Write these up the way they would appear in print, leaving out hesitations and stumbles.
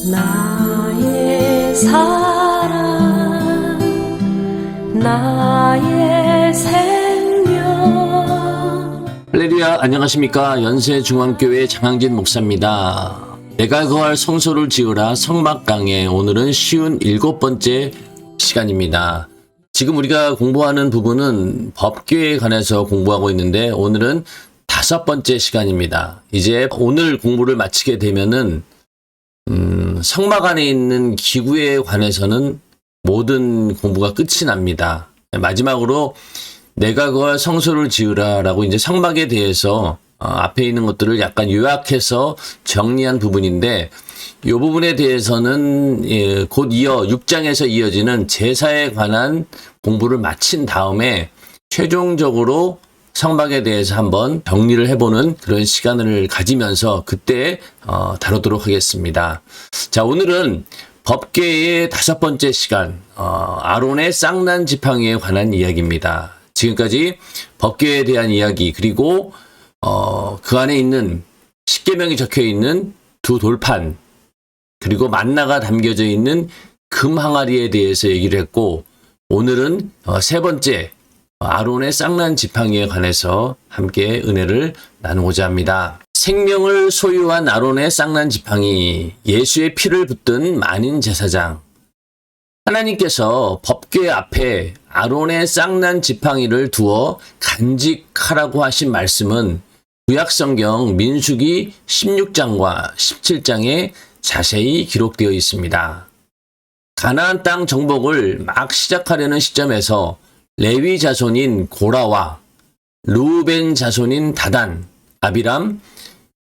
나의 사랑, 나의 생명. 할렐루야, 안녕하십니까. 연세중앙교회 장항진 목사입니다. 내가 거할 성소를 지으라 성막 강해. 오늘은 쉬운 7번째 시간입니다. 지금 우리가 공부하는 부분은 법궤에 관해서 공부하고 있는데 오늘은 5번째 시간입니다. 이제 오늘 공부를 마치게 되면은 성막 안에 있는 기구에 관해서는 모든 공부가 끝이 납니다. 마지막으로 내가 거할 성소를 지으라 라고 이제 성막에 대해서 앞에 있는 것들을 약간 요약해서 정리한 부분인데 이 부분에 대해서는 곧 이어 6장에서 이어지는 제사에 관한 공부를 마친 다음에 최종적으로 성막에 대해서 한번 정리를 해보는 그런 시간을 가지면서 그때 다루도록 하겠습니다. 자, 오늘은 법궤의 5번째 시간, 아론의 쌍난 지팡이에 관한 이야기입니다. 지금까지 법궤에 대한 이야기, 그리고 그 안에 있는 십계명이 적혀 있는 두 돌판, 그리고 만나가 담겨져 있는 금 항아리에 대해서 얘기를 했고, 오늘은 세 번째 아론의 쌍난 지팡이에 관해서 함께 은혜를 나누고자 합니다. 생명을 소유한 아론의 쌍난 지팡이, 예수의 피를 붓든 만인 제사장. 하나님께서 법궤 앞에 아론의 쌍난 지팡이를 두어 간직하라고 하신 말씀은 구약성경 민수기 16장과 17장에 자세히 기록되어 있습니다. 가나안 땅 정복을 막 시작하려는 시점에서 레위 자손인 고라와 르우벤 자손인 다단, 아비람,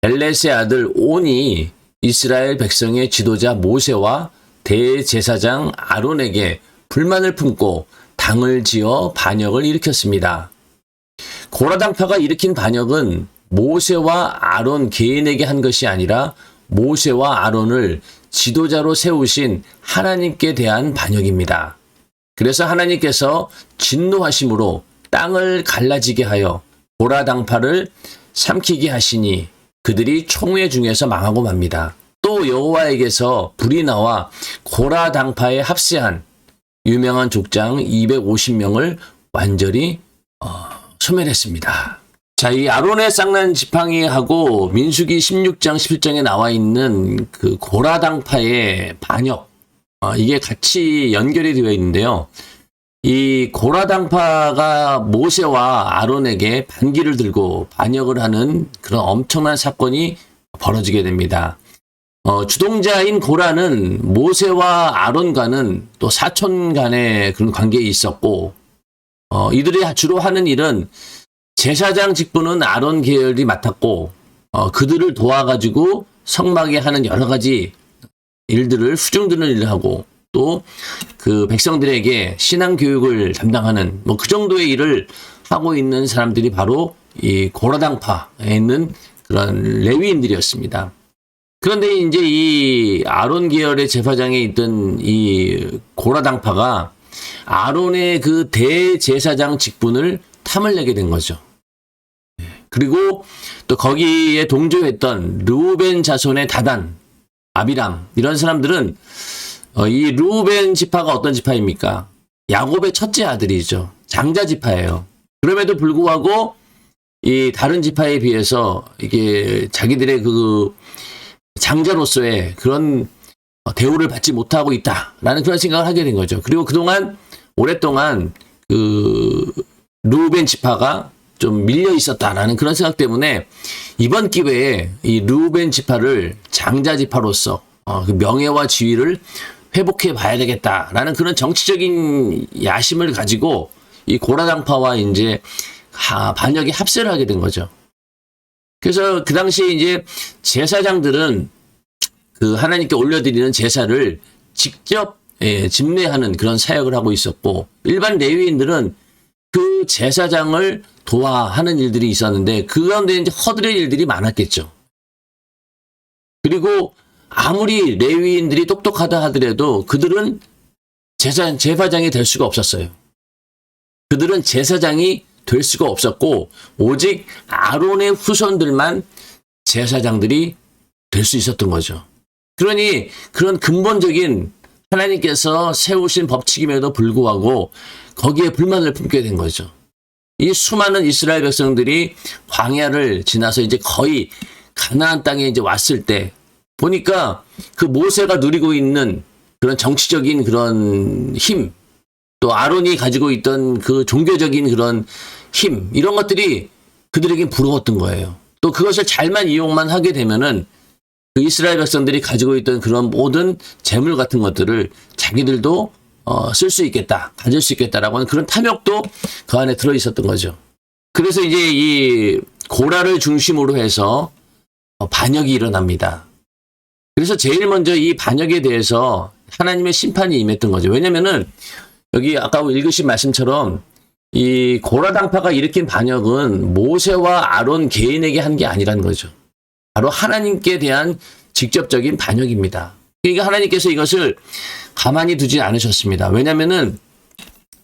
벨렛의 아들 온이 이스라엘 백성의 지도자 모세와 대제사장 아론에게 불만을 품고 당을 지어 반역을 일으켰습니다. 고라당파가 일으킨 반역은 모세와 아론 개인에게 한 것이 아니라 모세와 아론을 지도자로 세우신 하나님께 대한 반역입니다. 그래서 하나님께서 진노하심으로 땅을 갈라지게 하여 고라당파를 삼키게 하시니 그들이 총회 중에서 망하고 맙니다. 또 여호와에게서 불이 나와 고라당파에 합세한 유명한 족장 250명을 완전히 소멸했습니다. 자, 이 아론의 쌍난 지팡이하고 민수기 16장 17장에 나와 있는 그 고라당파의 반역, 이게 같이 연결이 되어 있는데요. 이 고라당파가 모세와 아론에게 반기를 들고 반역을 하는 그런 엄청난 사건이 벌어지게 됩니다. 주동자인 고라는 모세와 아론과는 또 사촌 간의 그런 관계에 있었고, 이들이 주로 하는 일은 제사장 직분은 아론 계열이 맡았고, 그들을 도와가지고 성막에 하는 여러 가지 일들을 후중드는 일을 하고, 또 그 백성들에게 신앙 교육을 담당하는 그 정도의 일을 하고 있는 사람들이 바로 이 고라당파에 있는 그런 레위인들이었습니다. 그런데 이제 이 아론 계열의 제사장에 있던 이 고라당파가 아론의 그 대제사장 직분을 탐을 내게 된 거죠. 그리고 또 거기에 동조했던 르우벤 자손의 다단, 아비람, 이런 사람들은 이 르우벤 지파가 어떤 지파입니까? 야곱의 첫째 아들이죠. 장자 지파예요. 그럼에도 불구하고 이 다른 지파에 비해서 이게 자기들의 그 장자로서의 그런 대우를 받지 못하고 있다라는 그런 생각을 하게 된 거죠. 그리고 그동안 오랫동안 그 르우벤 지파가 좀 밀려 있었다라는 그런 생각 때문에 이번 기회에 이 르우벤 지파를 장자 지파로서 그 명예와 지위를 회복해 봐야 되겠다라는 그런 정치적인 야심을 가지고 이 고라당파와 이제 반역에 합세를 하게 된 거죠. 그래서 그 당시에 이제 제사장들은 그 하나님께 올려드리는 제사를 직접 집례하는 그런 사역을 하고 있었고, 일반 레위인들은 그 제사장을 도와하는 일들이 있었는데 그 가운데 이제 허들의 일들이 많았겠죠. 그리고 아무리 레위인들이 똑똑하다 하더라도 그들은 제사장이 될 수가 없었어요. 그들은 제사장이 될 수가 없었고 오직 아론의 후손들만 제사장들이 될 수 있었던 거죠. 그러니 그런 근본적인 하나님께서 세우신 법칙임에도 불구하고 거기에 불만을 품게 된 거죠. 이 수많은 이스라엘 백성들이 광야를 지나서 이제 거의 가나안 땅에 이제 왔을 때 보니까 그 모세가 누리고 있는 그런 정치적인 그런 힘, 또 아론이 가지고 있던 그 종교적인 그런 힘, 이런 것들이 그들에겐 부러웠던 거예요. 또 그것을 잘만 이용만 하게 되면은 그 이스라엘 백성들이 가지고 있던 그런 모든 재물 같은 것들을 자기들도 쓸 수 있겠다, 가질 수 있겠다라고 하는 그런 탐욕도 그 안에 들어 있었던 거죠. 그래서 이제 이 고라를 중심으로 해서 반역이 일어납니다. 그래서 제일 먼저 이 반역에 대해서 하나님의 심판이 임했던 거죠. 왜냐면은 여기 아까 읽으신 말씀처럼 이 고라 당파가 일으킨 반역은 모세와 아론 개인에게 한 게 아니라는 거죠. 바로 하나님께 대한 직접적인 반역입니다. 그러니까 하나님께서 이것을 가만히 두지 않으셨습니다. 왜냐면은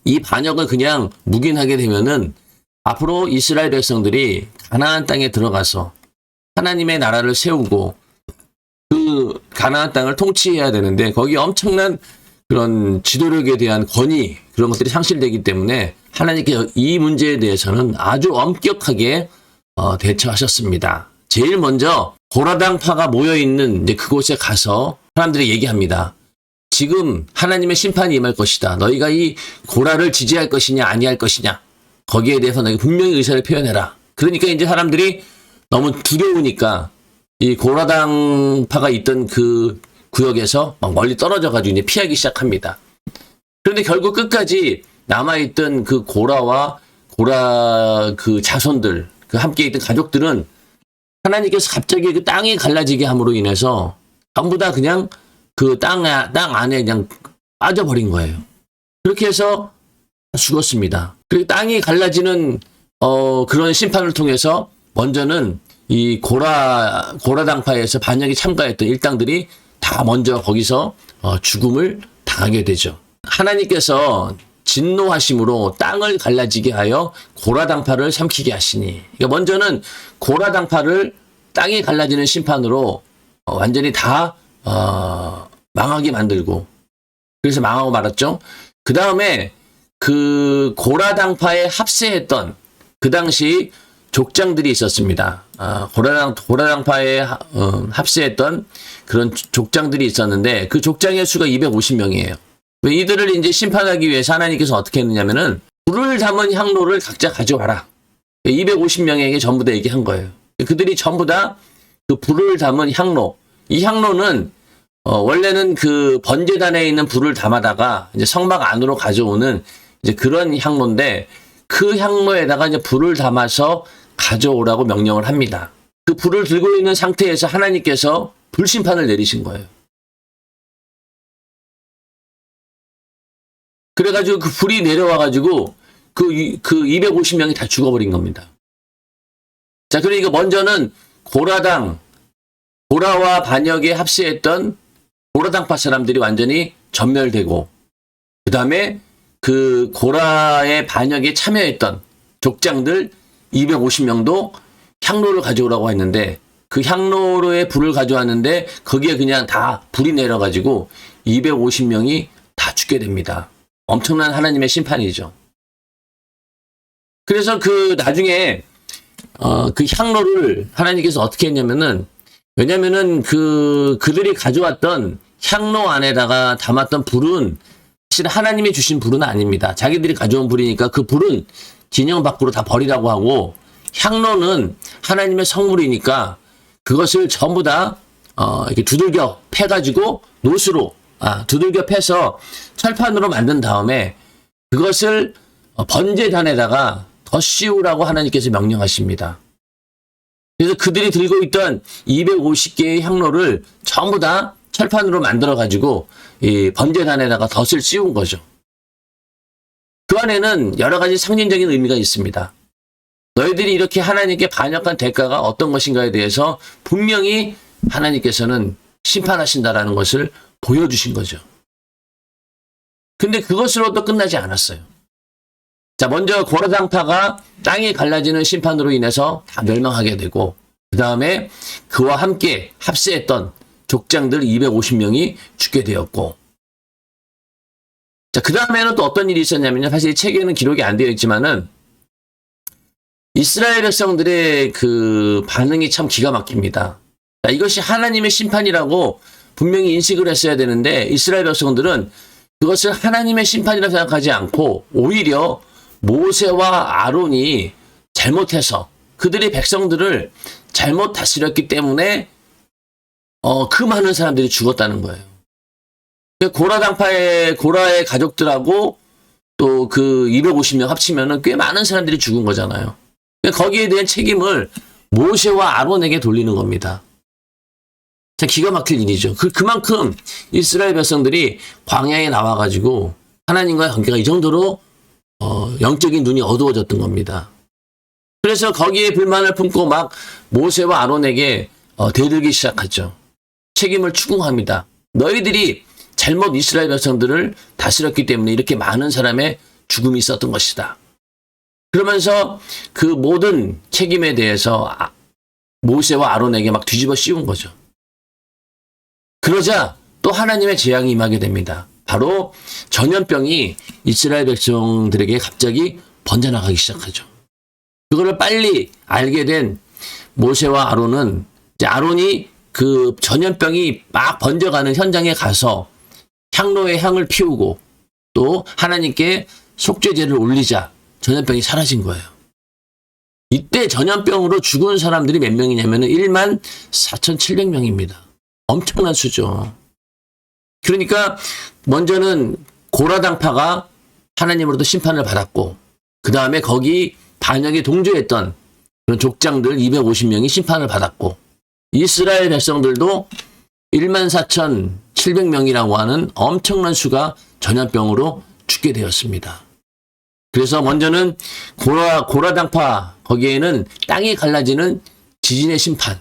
이 반역을 그냥 묵인하게 되면은 앞으로 이스라엘 백성들이 가나안 땅에 들어가서 하나님의 나라를 세우고 그 가나안 땅을 통치해야 되는데 거기 엄청난 그런 지도력에 대한 권위 그런 것들이 상실되기 때문에 하나님께 이 문제에 대해서는 아주 엄격하게 대처하셨습니다. 제일 먼저 고라당파가 모여있는 이제 그곳에 가서 사람들이 얘기합니다. 지금 하나님의 심판이 임할 것이다. 너희가 이 고라를 지지할 것이냐 아니할 것이냐. 거기에 대해서 너희가 분명히 의사를 표현해라. 그러니까 이제 사람들이 너무 두려우니까 이 고라당파가 있던 그 구역에서 막 멀리 떨어져가지고 이제 피하기 시작합니다. 그런데 결국 끝까지 남아있던 그 고라 그 자손들, 그 함께 있던 가족들은 하나님께서 갑자기 그 땅이 갈라지게 함으로 인해서 전부 다 그냥 그 땅 안에 그냥 빠져버린 거예요. 그렇게 해서 죽었습니다. 그리고 땅이 갈라지는 그런 심판을 통해서 먼저는 이 고라당파에서 반역에 참가했던 일당들이 다 먼저 거기서 죽음을 당하게 되죠. 하나님께서 진노하심으로 땅을 갈라지게 하여 고라당파를 삼키게 하시니. 그러니까 먼저는 고라당파를 땅이 갈라지는 심판으로 완전히 다 망하게 만들고, 그래서 망하고 말았죠. 그 다음에 그 고라당파에 합세했던 그 당시 족장들이 있었습니다. 고라당파에 합세했던 그런 족장들이 있었는데 그 족장의 수가 250명이에요. 이들을 이제 심판하기 위해서 하나님께서 어떻게 했느냐면은 불을 담은 향로를 각자 가져와라. 250명에게 전부 다 얘기한 거예요. 그들이 전부 다 그 불을 담은 향로. 이 향로는 원래는 그 번제단에 있는 불을 담아다가 이제 성막 안으로 가져오는 이제 그런 향로인데 그 향로에다가 이제 불을 담아서 가져오라고 명령을 합니다. 그 불을 들고 있는 상태에서 하나님께서 불심판을 내리신 거예요. 그래가지고 그 불이 내려와가지고 그 250명이 다 죽어버린 겁니다. 자, 그러니까 먼저는 고라와 반역에 합세했던 고라당파 사람들이 완전히 전멸되고, 그 다음에 그 고라의 반역에 참여했던 족장들 250명도 향로를 가져오라고 했는데 그 향로로에 불을 가져왔는데 거기에 그냥 다 불이 내려가지고 250명이 다 죽게 됩니다. 엄청난 하나님의 심판이죠. 그래서 그 나중에 그 향로를 하나님께서 어떻게 했냐면은, 왜냐면은 그들이 가져왔던 향로 안에다가 담았던 불은 사실 하나님이 주신 불은 아닙니다. 자기들이 가져온 불이니까 그 불은 진영 밖으로 다 버리라고 하고, 향로는 하나님의 성물이니까 그것을 전부 다 이렇게 두들겨 패가지고 노수로 두들겨 패서 철판으로 만든 다음에 그것을 번제단에다가 더 씌우라고 하나님께서 명령하십니다. 그래서 그들이 들고 있던 250개의 향로를 전부 다 철판으로 만들어가지고 이 번제단에다가 덫을 씌운 거죠. 그 안에는 여러 가지 상징적인 의미가 있습니다. 너희들이 이렇게 하나님께 반역한 대가가 어떤 것인가에 대해서 분명히 하나님께서는 심판하신다라는 것을 보여주신 거죠. 근데 그것으로도 끝나지 않았어요. 자, 먼저 고라당파가 땅이 갈라지는 심판으로 인해서 다 멸망하게 되고, 그 다음에 그와 함께 합세했던 족장들 250명이 죽게 되었고, 자, 그 다음에는 또 어떤 일이 있었냐면요. 사실 이 책에는 기록이 안 되어 있지만은 이스라엘 백성들의 그 반응이 참 기가 막힙니다. 자, 이것이 하나님의 심판이라고 분명히 인식을 했어야 되는데 이스라엘 백성들은 그것을 하나님의 심판이라고 생각하지 않고 오히려 모세와 아론이 잘못해서 그들이 백성들을 잘못 다스렸기 때문에 그 많은 사람들이 죽었다는 거예요. 고라의 가족들하고 또 그 250명 합치면은 꽤 많은 사람들이 죽은 거잖아요. 거기에 대한 책임을 모세와 아론에게 돌리는 겁니다. 참 기가 막힐 일이죠. 그만큼 이스라엘 백성들이 광야에 나와가지고 하나님과의 관계가 이 정도로 영적인 눈이 어두워졌던 겁니다. 그래서 거기에 불만을 품고 막 모세와 아론에게 대들기 시작하죠. 책임을 추궁합니다. 너희들이 잘못 이스라엘 백성들을 다스렸기 때문에 이렇게 많은 사람의 죽음이 있었던 것이다. 그러면서 그 모든 책임에 대해서 모세와 아론에게 막 뒤집어 씌운 거죠. 그러자 또 하나님의 재앙이 임하게 됩니다. 바로 전염병이 이스라엘 백성들에게 갑자기 번져나가기 시작하죠. 그거를 빨리 알게 된 모세와 아론은 이제 아론이 그 전염병이 막 번져가는 현장에 가서 향로에 향을 피우고 또 하나님께 속죄제를 올리자 전염병이 사라진 거예요. 이때 전염병으로 죽은 사람들이 몇 명이냐면 14,700명입니다. 엄청난 수죠. 그러니까 먼저는 고라당파가 하나님으로부터 심판을 받았고 그 다음에 거기 반역에 동조했던 그런 족장들 250명이 심판을 받았고 이스라엘 백성들도 14,700명이라고 하는 엄청난 수가 전염병으로 죽게 되었습니다. 그래서 먼저는 고라당파 거기에는 땅이 갈라지는 지진의 심판,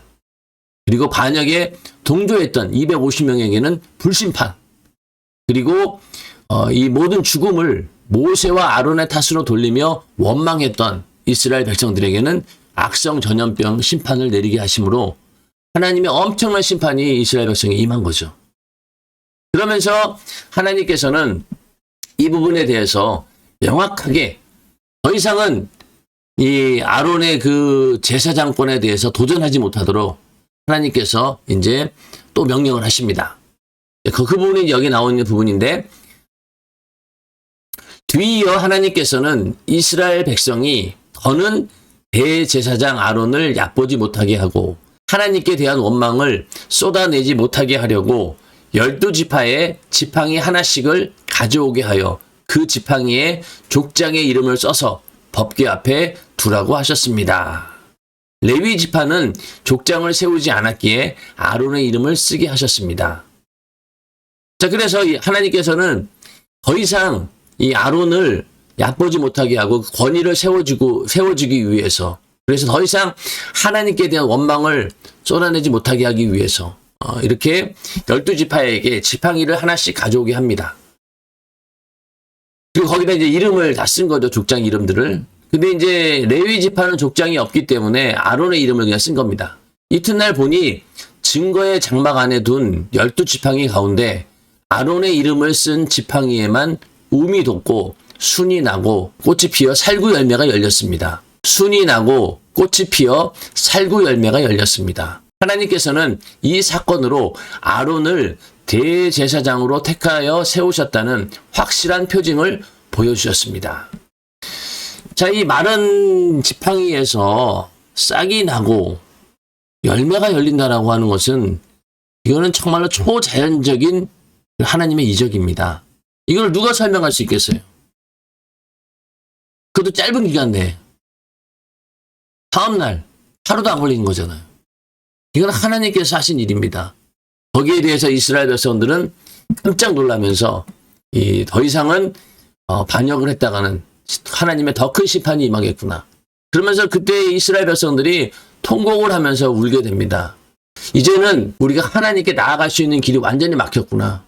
그리고 반역에 동조했던 250명에게는 불심판, 그리고 이 모든 죽음을 모세와 아론의 탓으로 돌리며 원망했던 이스라엘 백성들에게는 악성 전염병 심판을 내리게 하심으로 하나님의 엄청난 심판이 이스라엘 백성에 임한 거죠. 그러면서 하나님께서는 이 부분에 대해서 명확하게 더 이상은 이 아론의 그 제사장권에 대해서 도전하지 못하도록 하나님께서 이제 또 명령을 하십니다. 그 부분이 여기 나와 있는 부분인데, 뒤이어 하나님께서는 이스라엘 백성이 더는 대제사장 아론을 얕보지 못하게 하고 하나님께 대한 원망을 쏟아내지 못하게 하려고 12지파에 지팡이 하나씩을 가져오게 하여 그 지팡이에 족장의 이름을 써서 법궤 앞에 두라고 하셨습니다. 레위 지파는 족장을 세우지 않았기에 아론의 이름을 쓰게 하셨습니다. 자, 그래서 하나님께서는 더 이상 이 아론을 얕보지 못하게 하고 권위를 세워주기 위해서, 그래서 더 이상 하나님께 대한 원망을 쏟아내지 못하게 하기 위해서 이렇게 12지파에게 지팡이를 하나씩 가져오게 합니다. 그리고 거기다 이제 이름을 다 쓴 거죠. 족장 이름들을. 근데 이제 레위 지파는 족장이 없기 때문에 아론의 이름을 그냥 쓴 겁니다. 이튿날 보니 증거의 장막 안에 둔 12지팡이 가운데 아론의 이름을 쓴 지팡이에만 움이 돋고 순이 나고 꽃이 피어 살구 열매가 열렸습니다. 순이 나고 꽃이 피어 살구 열매가 열렸습니다. 하나님께서는 이 사건으로 아론을 대제사장으로 택하여 세우셨다는 확실한 표징을 보여주셨습니다. 자, 이 마른 지팡이에서 싹이 나고 열매가 열린다라고 하는 것은 이거는 정말로 초자연적인 하나님의 이적입니다. 이걸 누가 설명할 수 있겠어요? 그것도 짧은 기간 내에 다음날 하루도 안 걸린 거잖아요. 이건 하나님께서 하신 일입니다. 거기에 대해서 이스라엘 백성들은 깜짝 놀라면서 더 이상은 반역을 했다가는 하나님의 더 큰 심판이 임하겠구나. 그러면서 그때 이스라엘 백성들이 통곡을 하면서 울게 됩니다. 이제는 우리가 하나님께 나아갈 수 있는 길이 완전히 막혔구나.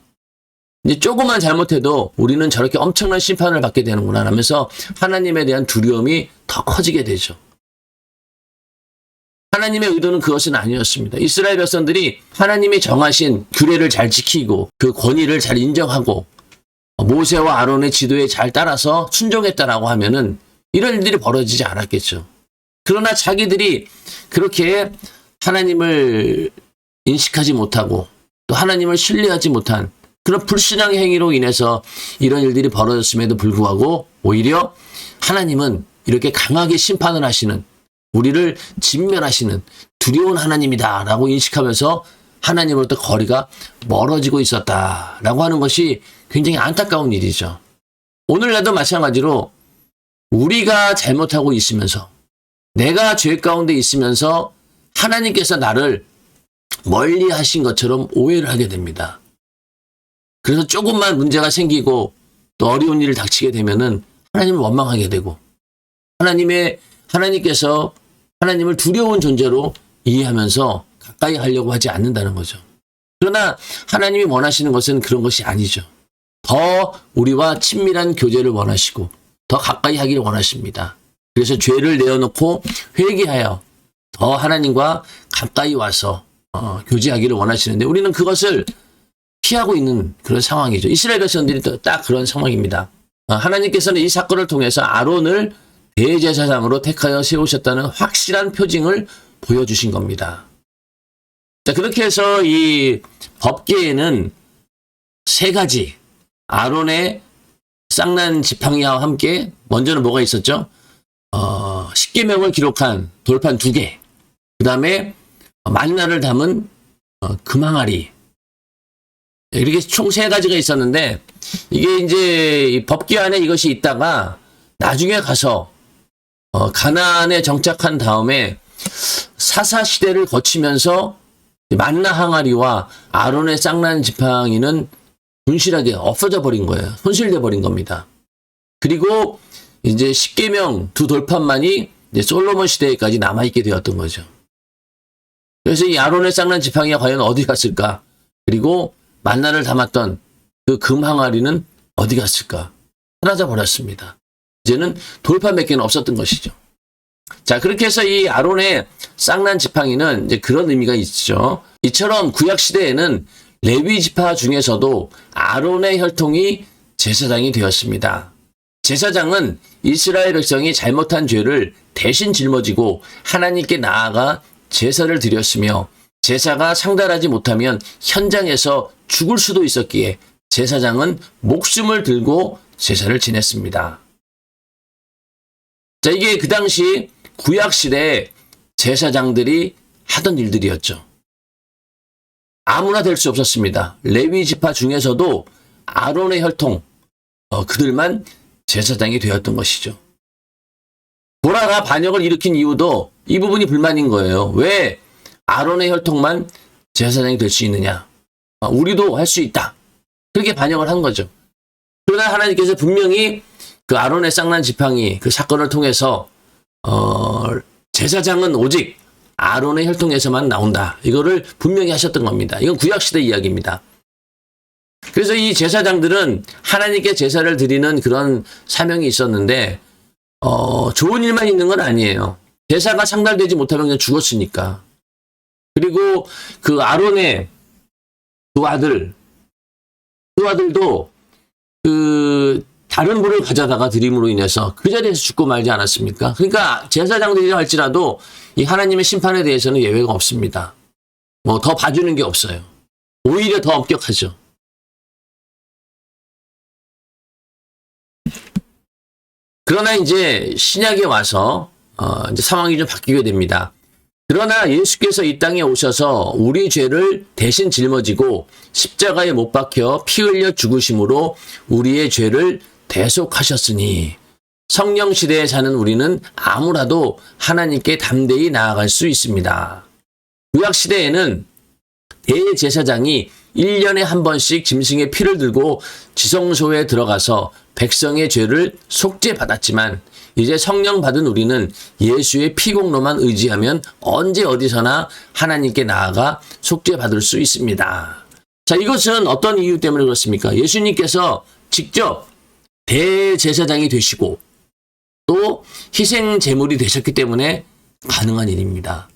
이제 조금만 잘못해도 우리는 저렇게 엄청난 심판을 받게 되는구나 하면서 하나님에 대한 두려움이 더 커지게 되죠. 하나님의 의도는 그것은 아니었습니다. 이스라엘 백성들이 하나님이 정하신 규례를 잘 지키고 그 권위를 잘 인정하고 모세와 아론의 지도에 잘 따라서 순종했다라고 하면은 이런 일들이 벌어지지 않았겠죠. 그러나 자기들이 그렇게 하나님을 인식하지 못하고 또 하나님을 신뢰하지 못한 그런 불신앙의 행위로 인해서 이런 일들이 벌어졌음에도 불구하고 오히려 하나님은 이렇게 강하게 심판을 하시는, 우리를 진멸하시는 두려운 하나님이다라고 인식하면서 하나님으로부터 거리가 멀어지고 있었다라고 하는 것이 굉장히 안타까운 일이죠. 오늘날도 마찬가지로 우리가 잘못하고 있으면서, 내가 죄 가운데 있으면서 하나님께서 나를 멀리 하신 것처럼 오해를 하게 됩니다. 그래서 조금만 문제가 생기고 또 어려운 일을 닥치게 되면은 하나님을 원망하게 되고, 하나님께서 하나님을 두려운 존재로 이해하면서 가까이 하려고 하지 않는다는 거죠. 그러나 하나님이 원하시는 것은 그런 것이 아니죠. 더 우리와 친밀한 교제를 원하시고 더 가까이 하기를 원하십니다. 그래서 죄를 내어놓고 회개하여 더 하나님과 가까이 와서 교제하기를 원하시는데 우리는 그것을 피하고 있는 그런 상황이죠. 이스라엘 백성들이 딱 그런 상황입니다. 하나님께서는 이 사건을 통해서 아론을 대제사장으로 택하여 세우셨다는 확실한 표징을 보여주신 겁니다. 자, 그렇게 해서 이 법궤에는 세 가지, 아론의 쌍난 지팡이와 함께 먼저는 뭐가 있었죠? 십계명을 기록한 돌판 2개, 그 다음에 만나를 담은 금항아리, 이렇게 총 3가지가 있었는데 이게 이제 이 법궤 안에 이것이 있다가 나중에 가서 가나안에 정착한 다음에 사사 시대를 거치면서 만나 항아리와 아론의 쌍난 지팡이는 분실하게 없어져 버린 거예요. 손실돼 버린 겁니다. 그리고 이제 십계명 2돌판만이 이제 솔로몬 시대까지 남아있게 되었던 거죠. 그래서 이 아론의 쌍난 지팡이가 과연 어디 갔을까? 그리고 만나를 담았던 그 금 항아리는 어디 갔을까? 사라져 버렸습니다. 이제는 돌판 몇 개는 없었던 것이죠. 자, 그렇게 해서 이 아론의 쌍난 지팡이는 이제 그런 의미가 있죠. 이처럼 구약 시대에는 레위 지파 중에서도 아론의 혈통이 제사장이 되었습니다. 제사장은 이스라엘 백성이 잘못한 죄를 대신 짊어지고 하나님께 나아가 제사를 드렸으며 제사가 상달하지 못하면 현장에서 죽을 수도 있었기에 제사장은 목숨을 들고 제사를 지냈습니다. 자, 이게 그 당시 구약 시대에 제사장들이 하던 일들이었죠. 아무나 될 수 없었습니다. 레위 지파 중에서도 아론의 혈통, 그들만 제사장이 되었던 것이죠. 보라가 반역을 일으킨 이유도 이 부분이 불만인 거예요. 왜 아론의 혈통만 제사장이 될 수 있느냐? 우리도 할 수 있다. 그렇게 반역을 한 거죠. 그러나 하나님께서 분명히 그 아론의 쌍난 지팡이 그 사건을 통해서 제사장은 오직 아론의 혈통에서만 나온다. 이거를 분명히 하셨던 겁니다. 이건 구약시대 이야기입니다. 그래서 이 제사장들은 하나님께 제사를 드리는 그런 사명이 있었는데 좋은 일만 있는 건 아니에요. 제사가 상달되지 못하면 그냥 죽었으니까. 그리고 그 아론의 두 아들도 그 다른 불을 가져다가 드림으로 인해서 그 자리에서 죽고 말지 않았습니까? 그러니까 제사장들이라 할지라도 이 하나님의 심판에 대해서는 예외가 없습니다. 뭐 더 봐주는 게 없어요. 오히려 더 엄격하죠. 그러나 이제 신약에 와서 이제 상황이 좀 바뀌게 됩니다. 그러나 예수께서 이 땅에 오셔서 우리 죄를 대신 짊어지고 십자가에 못 박혀 피 흘려 죽으심으로 우리의 죄를 대속하셨으니 성령 시대에 사는 우리는 아무라도 하나님께 담대히 나아갈 수 있습니다. 구약 시대에는 대제사장이 1년에 한 번씩 짐승의 피를 들고 지성소에 들어가서 백성의 죄를 속죄받았지만 이제 성령 받은 우리는 예수의 피공로만 의지하면 언제 어디서나 하나님께 나아가 속죄받을 수 있습니다. 자, 이것은 어떤 이유 때문에 그렇습니까? 예수님께서 직접 대제사장이 되시고 또 희생 제물이 되셨기 때문에 가능한 일입니다.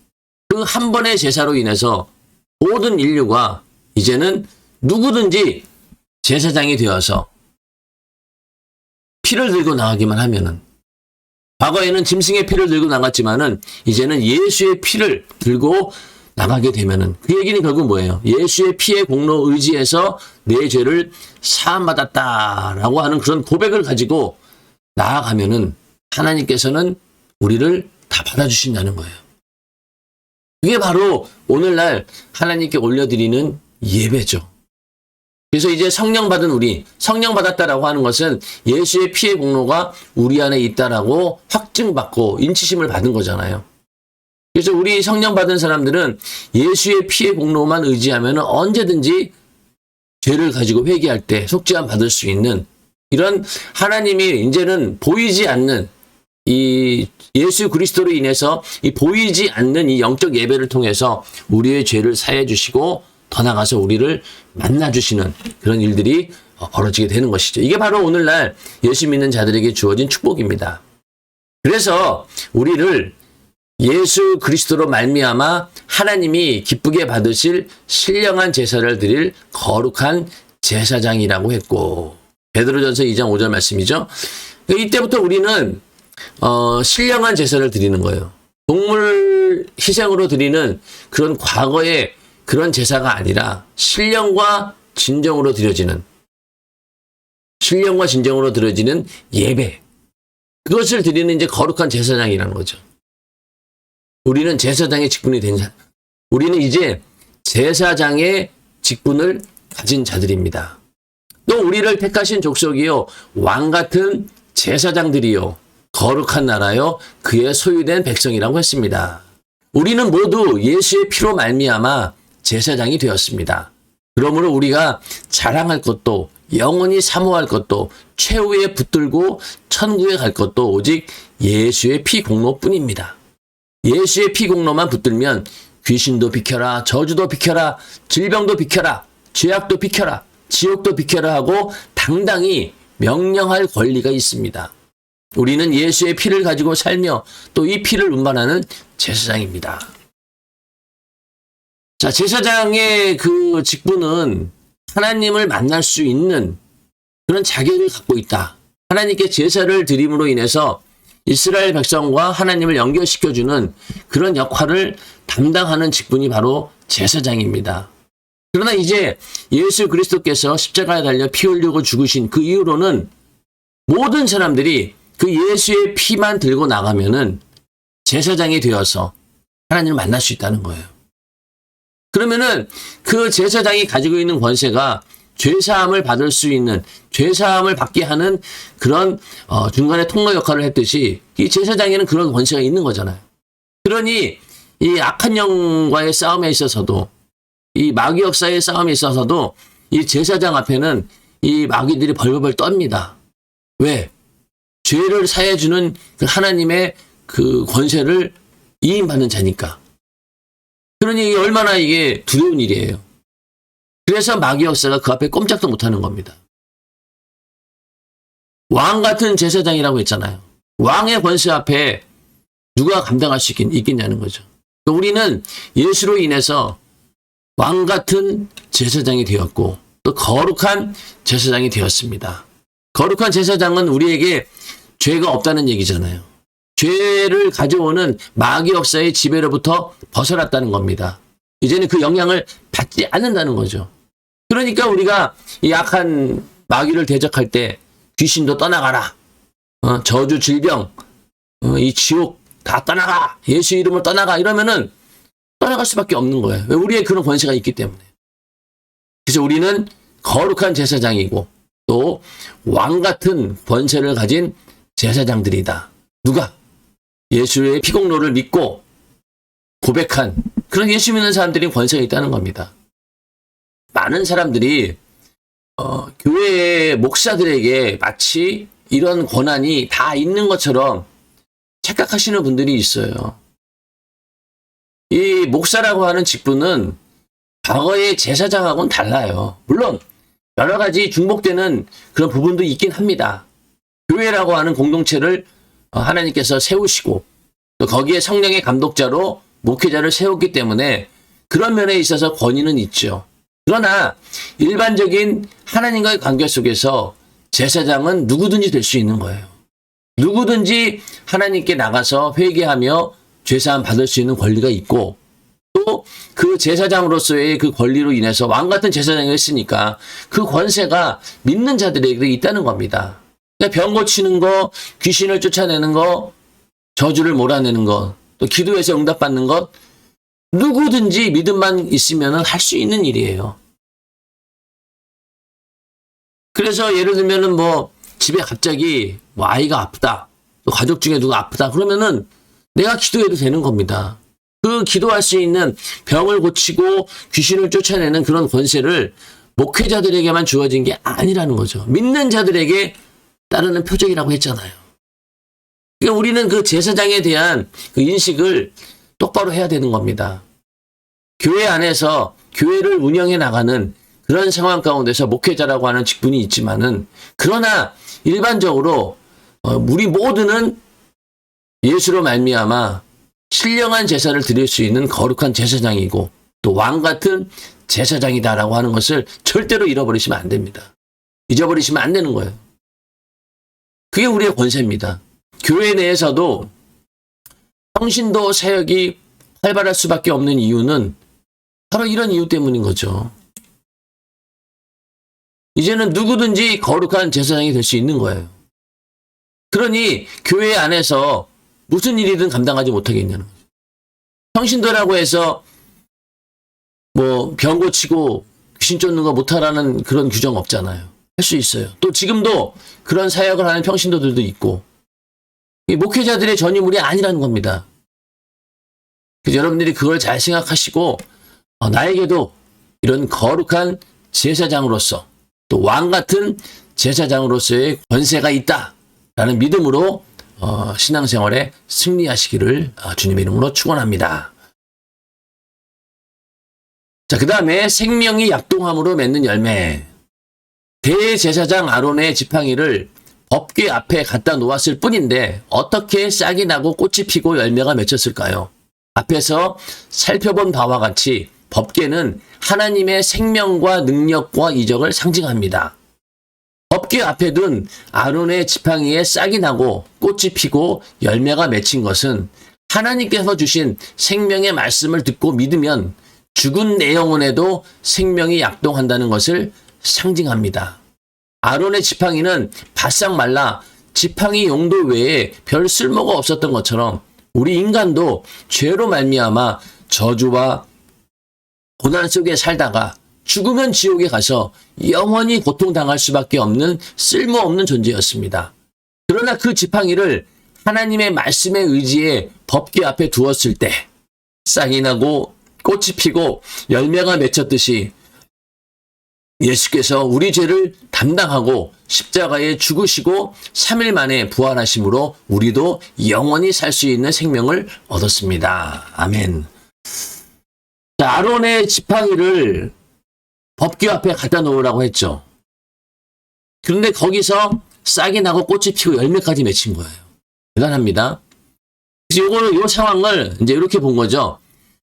그 한 번의 제사로 인해서 모든 인류가 이제는 누구든지 제사장이 되어서 피를 들고 나가기만 하면은, 과거에는 짐승의 피를 들고 나갔지만은 이제는 예수의 피를 들고 나가게 되면은, 그 얘기는 결국 뭐예요? 예수의 피의 공로 의지해서 내 죄를 사함받았다라고 하는 그런 고백을 가지고 나아가면은 하나님께서는 우리를 다 받아주신다는 거예요. 그게 바로 오늘날 하나님께 올려드리는 예배죠. 그래서 이제 성령 받은 우리, 성령 받았다라고 하는 것은 예수의 피의 공로가 우리 안에 있다라고 확증받고 인치심을 받은 거잖아요. 그래서 우리 성령 받은 사람들은 예수의 피의 공로만 의지하면 언제든지 죄를 가지고 회개할 때 속죄함 받을 수 있는, 이런 하나님이 이제는 보이지 않는 이 예수 그리스도로 인해서 이 보이지 않는 이 영적 예배를 통해서 우리의 죄를 사해 주시고 더 나아가서 우리를 만나 주시는 그런 일들이 벌어지게 되는 것이죠. 이게 바로 오늘날 예수 믿는 자들에게 주어진 축복입니다. 그래서 우리를 예수 그리스도로 말미암아 하나님이 기쁘게 받으실 신령한 제사를 드릴 거룩한 제사장이라고 했고, 베드로전서 2장 5절 말씀이죠. 이때부터 우리는 신령한 제사를 드리는 거예요. 동물 희생으로 드리는 그런 과거의 그런 제사가 아니라 신령과 진정으로 드려지는 예배, 그것을 드리는 이제 거룩한 제사장이라는 거죠. 우리는 제사장의 직분이 된 자, 우리는 이제 제사장의 직분을 가진 자들입니다. 또 우리를 택하신 족속이요, 왕 같은 제사장들이요, 거룩한 나라요, 그의 소유된 백성이라고 했습니다. 우리는 모두 예수의 피로 말미암아 제사장이 되었습니다. 그러므로 우리가 자랑할 것도, 영원히 사모할 것도, 최후에 붙들고 천국에 갈 것도 오직 예수의 피 공로뿐입니다. 예수의 피 공로만 붙들면 귀신도 비켜라, 저주도 비켜라, 질병도 비켜라, 죄악도 비켜라, 지옥도 비켜라 하고 당당히 명령할 권리가 있습니다. 우리는 예수의 피를 가지고 살며 또 이 피를 운반하는 제사장입니다. 자, 제사장의 그 직분은 하나님을 만날 수 있는 그런 자격을 갖고 있다. 하나님께 제사를 드림으로 인해서 이스라엘 백성과 하나님을 연결시켜주는 그런 역할을 담당하는 직분이 바로 제사장입니다. 그러나 이제 예수 그리스도께서 십자가에 달려 피 흘리고 죽으신 그 이후로는 모든 사람들이 그 예수의 피만 들고 나가면은 제사장이 되어서 하나님을 만날 수 있다는 거예요. 그러면은 그 제사장이 가지고 있는 권세가 죄사함을 받을 수 있는, 죄사함을 받게 하는 그런 중간에 통로 역할을 했듯이 이 제사장에는 그런 권세가 있는 거잖아요. 그러니 이 악한 영과의 싸움에 있어서도, 이 마귀 역사의 싸움에 있어서도 이 제사장 앞에는 이 마귀들이 벌벌 떱니다. 왜? 죄를 사해주는 그 하나님의 그 권세를 이임받는 자니까. 그러니 얼마나 이게 두려운 일이에요. 그래서 마귀 역사가 그 앞에 꼼짝도 못하는 겁니다. 왕 같은 제사장이라고 했잖아요. 왕의 권세 앞에 누가 감당할 수 있겠냐는 거죠. 우리는 예수로 인해서 왕 같은 제사장이 되었고 또 거룩한 제사장이 되었습니다. 거룩한 제사장은 우리에게 죄가 없다는 얘기잖아요. 죄를 가져오는 마귀 역사의 지배로부터 벗어났다는 겁니다. 이제는 그 영향을 받지 않는다는 거죠. 그러니까 우리가 이 악한 마귀를 대적할 때 귀신도 떠나가라, 저주, 질병, 이 지옥 다 떠나가, 예수 이름으로 떠나가 이러면은 떠나갈 수밖에 없는 거예요. 왜? 우리의 그런 권세가 있기 때문에. 그래서 우리는 거룩한 제사장이고 또 왕 같은 권세를 가진 제사장들이다. 누가? 예수의 피공로를 믿고 고백한 그런 예수 믿는 사람들이 권세가 있다는 겁니다. 많은 사람들이 교회의 목사들에게 마치 이런 권한이 다 있는 것처럼 착각하시는 분들이 있어요. 이 목사라고 하는 직분은 과거의 제사장하고는 달라요. 물론 여러 가지 중복되는 그런 부분도 있긴 합니다. 교회라고 하는 공동체를 하나님께서 세우시고 또 거기에 성령의 감독자로 목회자를 세웠기 때문에 그런 면에 있어서 권위는 있죠. 그러나 일반적인 하나님과의 관계 속에서 제사장은 누구든지 될 수 있는 거예요. 누구든지 하나님께 나가서 회개하며 죄사함 받을 수 있는 권리가 있고, 또 그 제사장으로서의 그 권리로 인해서 왕 같은 제사장이 했으니까 그 권세가 믿는 자들에게 있다는 겁니다. 그러니까 병 고치는 거, 귀신을 쫓아내는 거, 저주를 몰아내는 것, 또 기도해서 응답받는 것, 누구든지 믿음만 있으면 할 수 있는 일이에요. 그래서 예를 들면은 집에 갑자기 아이가 아프다, 또 가족 중에 누가 아프다 그러면은 내가 기도해도 되는 겁니다. 그 기도할 수 있는 병을 고치고 귀신을 쫓아내는 그런 권세를 목회자들에게만 주어진 게 아니라는 거죠. 믿는 자들에게 따르는 표적이라고 했잖아요. 그러니까 우리는 그 제사장에 대한 그 인식을 똑바로 해야 되는 겁니다. 교회 안에서 교회를 운영해 나가는 그런 상황 가운데서 목회자라고 하는 직분이 있지만은, 그러나 일반적으로 우리 모두는 예수로 말미암아 신령한 제사를 드릴 수 있는 거룩한 제사장이고 또 왕 같은 제사장이다라고 하는 것을 절대로 잃어버리시면 안 됩니다. 잊어버리시면 안 되는 거예요. 그게 우리의 권세입니다. 교회 내에서도 평신도 사역이 활발할 수밖에 없는 이유는 바로 이런 이유 때문인 거죠. 이제는 누구든지 거룩한 제사장이 될 수 있는 거예요. 그러니 교회 안에서 무슨 일이든 감당하지 못하겠냐는 거죠. 평신도라고 해서 병 고치고 귀신 쫓는 거 못하라는 그런 규정 없잖아요. 할 수 있어요. 또 지금도 그런 사역을 하는 평신도들도 있고, 이 목회자들의 전유물이 아니라는 겁니다. 그래서 여러분들이 그걸 잘 생각하시고 나에게도 이런 거룩한 제사장으로서 또 왕 같은 제사장으로서의 권세가 있다라는 믿음으로 신앙생활에 승리하시기를 주님의 이름으로 축원합니다. 자, 그 다음에 생명이 약동함으로 맺는 열매. 대제사장 아론의 지팡이를 법궤 앞에 갖다 놓았을 뿐인데 어떻게 싹이 나고 꽃이 피고 열매가 맺혔을까요? 앞에서 살펴본 바와 같이 법궤는 하나님의 생명과 능력과 이적을 상징합니다. 법궤 앞에 둔 아론의 지팡이에 싹이 나고 꽃이 피고 열매가 맺힌 것은 하나님께서 주신 생명의 말씀을 듣고 믿으면 죽은 내 영혼에도 생명이 약동한다는 것을 상징합니다. 아론의 지팡이는 바싹 말라 지팡이 용도 외에 별 쓸모가 없었던 것처럼 우리 인간도 죄로 말미암아 저주와 고난 속에 살다가 죽으면 지옥에 가서 영원히 고통당할 수밖에 없는 쓸모없는 존재였습니다. 그러나 그 지팡이를 하나님의 말씀에 의지해 법궤 앞에 두었을 때 싹이 나고 꽃이 피고 열매가 맺혔듯이 예수께서 우리 죄를 담당하고 십자가에 죽으시고 3일 만에 부활하심으로 우리도 영원히 살 수 있는 생명을 얻었습니다. 아멘. 자, 아론의 지팡이를 법궤 앞에 갖다 놓으라고 했죠. 그런데 거기서 싹이 나고 꽃이 피고 열매까지 맺힌 거예요. 대단합니다. 그래서 요 상황을 이제 이렇게 본 거죠.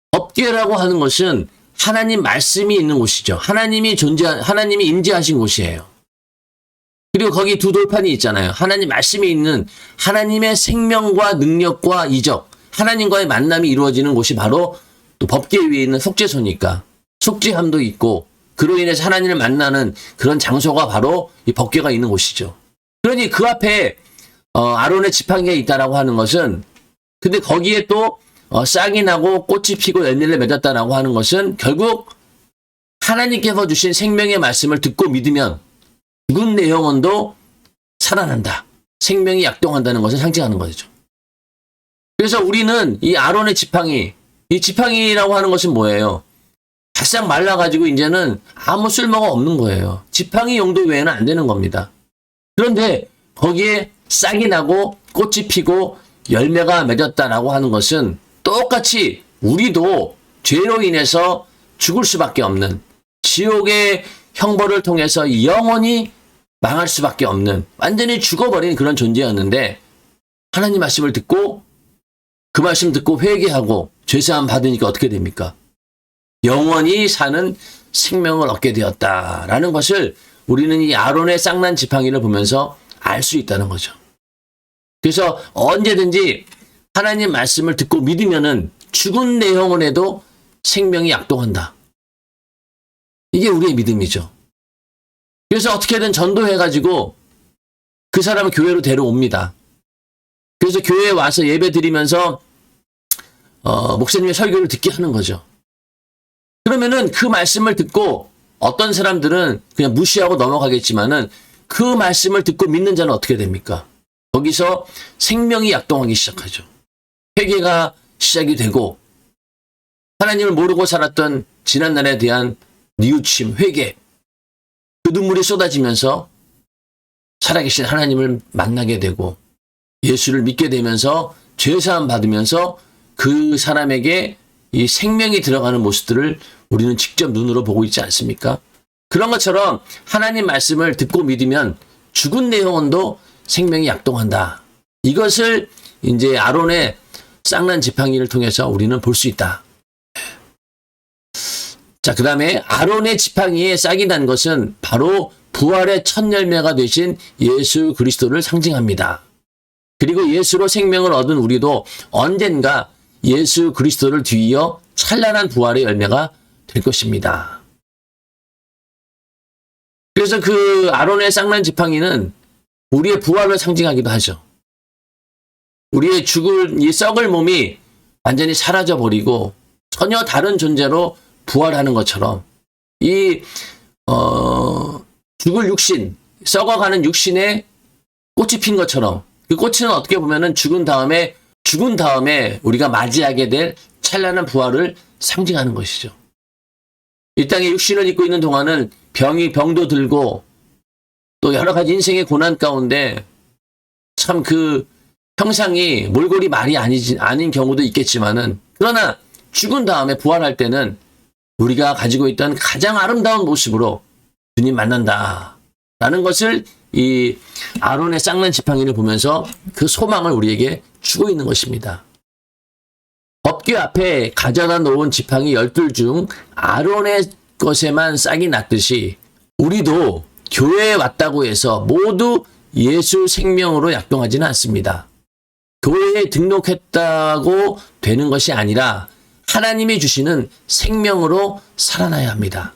법궤라고 하는 것은 하나님 말씀이 있는 곳이죠. 하나님이 임재하신 곳이에요. 그리고 거기 두 돌판이 있잖아요. 하나님 말씀이 있는 하나님의 생명과 능력과 이적, 하나님과의 만남이 이루어지는 곳이 바로 또 법궤 위에 있는 속죄소니까 속죄함도 있고 그로 인해서 하나님을 만나는 그런 장소가 바로 이 법궤가 있는 곳이죠. 그러니 그 앞에 아론의 지팡이가 있다라고 하는 것은, 근데 거기에 또 싹이 나고 꽃이 피고 열매를 맺었다라고 하는 것은 결국 하나님께서 주신 생명의 말씀을 듣고 믿으면 죽은 내 영혼도 살아난다. 생명이 약동한다는 것을 상징하는 거죠. 그래서 우리는 이 아론의 지팡이, 이 지팡이라고 하는 것은 뭐예요? 바싹 말라가지고 이제는 아무 쓸모가 없는 거예요. 지팡이 용도 외에는 안 되는 겁니다. 그런데 거기에 싹이 나고 꽃이 피고 열매가 맺었다라고 하는 것은 똑같이 우리도 죄로 인해서 죽을 수밖에 없는, 지옥의 형벌을 통해서 영원히 망할 수밖에 없는, 완전히 죽어버린 그런 존재였는데 하나님 말씀을 듣고 그 말씀 듣고 회개하고 죄사함 받으니까 어떻게 됩니까? 영원히 사는 생명을 얻게 되었다라는 것을 우리는 이 아론의 쌍난 지팡이를 보면서 알 수 있다는 거죠. 그래서 언제든지 하나님 말씀을 듣고 믿으면은 죽은 내 영혼에도 생명이 약동한다. 이게 우리의 믿음이죠. 그래서 어떻게든 전도해가지고 그 사람을 교회로 데려옵니다. 그래서 교회에 와서 예배 드리면서 목사님의 설교를 듣게 하는 거죠. 그러면은 그 말씀을 듣고 어떤 사람들은 그냥 무시하고 넘어가겠지만은 그 말씀을 듣고 믿는 자는 어떻게 됩니까? 거기서 생명이 약동하기 시작하죠. 회개가 시작이 되고 하나님을 모르고 살았던 지난날에 대한 뉘우침, 회개, 그 눈물이 쏟아지면서 살아계신 하나님을 만나게 되고 예수를 믿게 되면서 죄사함 받으면서 그 사람에게 이 생명이 들어가는 모습들을 우리는 직접 눈으로 보고 있지 않습니까? 그런 것처럼 하나님 말씀을 듣고 믿으면 죽은 내 영혼도 생명이 약동한다. 이것을 이제 아론의 쌍난 지팡이를 통해서 우리는 볼 수 있다. 자, 그 다음에 아론의 지팡이에 싹이 난 것은 바로 부활의 첫 열매가 되신 예수 그리스도를 상징합니다. 그리고 예수로 생명을 얻은 우리도 언젠가 예수 그리스도를 뒤이어 찬란한 부활의 열매가 될 것입니다. 그래서 그 아론의 쌍난 지팡이는 우리의 부활을 상징하기도 하죠. 우리의 죽을 이 썩을 몸이 완전히 사라져버리고 전혀 다른 존재로 부활하는 것처럼 이 죽을 육신, 썩어가는 육신에 꽃이 핀 것처럼 그 꽃은 어떻게 보면은 죽은 다음에 우리가 맞이하게 될 찬란한 부활을 상징하는 것이죠. 이 땅에 육신을 입고 있는 동안은 병도 들고 또 여러 가지 인생의 고난 가운데 참 그 형상이 몰골이 말이 아닌 경우도 있겠지만은 그러나 죽은 다음에 부활할 때는 우리가 가지고 있던 가장 아름다운 모습으로 주님 만난다라는 것을 이 아론의 쌍난 지팡이를 보면서 그 소망을 우리에게 주고 있는 것입니다. 법궤 앞에 가져다 놓은 지팡이 12 중 아론의 것에만 싹이 났듯이 우리도 교회에 왔다고 해서 모두 예수 생명으로 약동하지는 않습니다. 교회에 등록했다고 되는 것이 아니라 하나님이 주시는 생명으로 살아나야 합니다.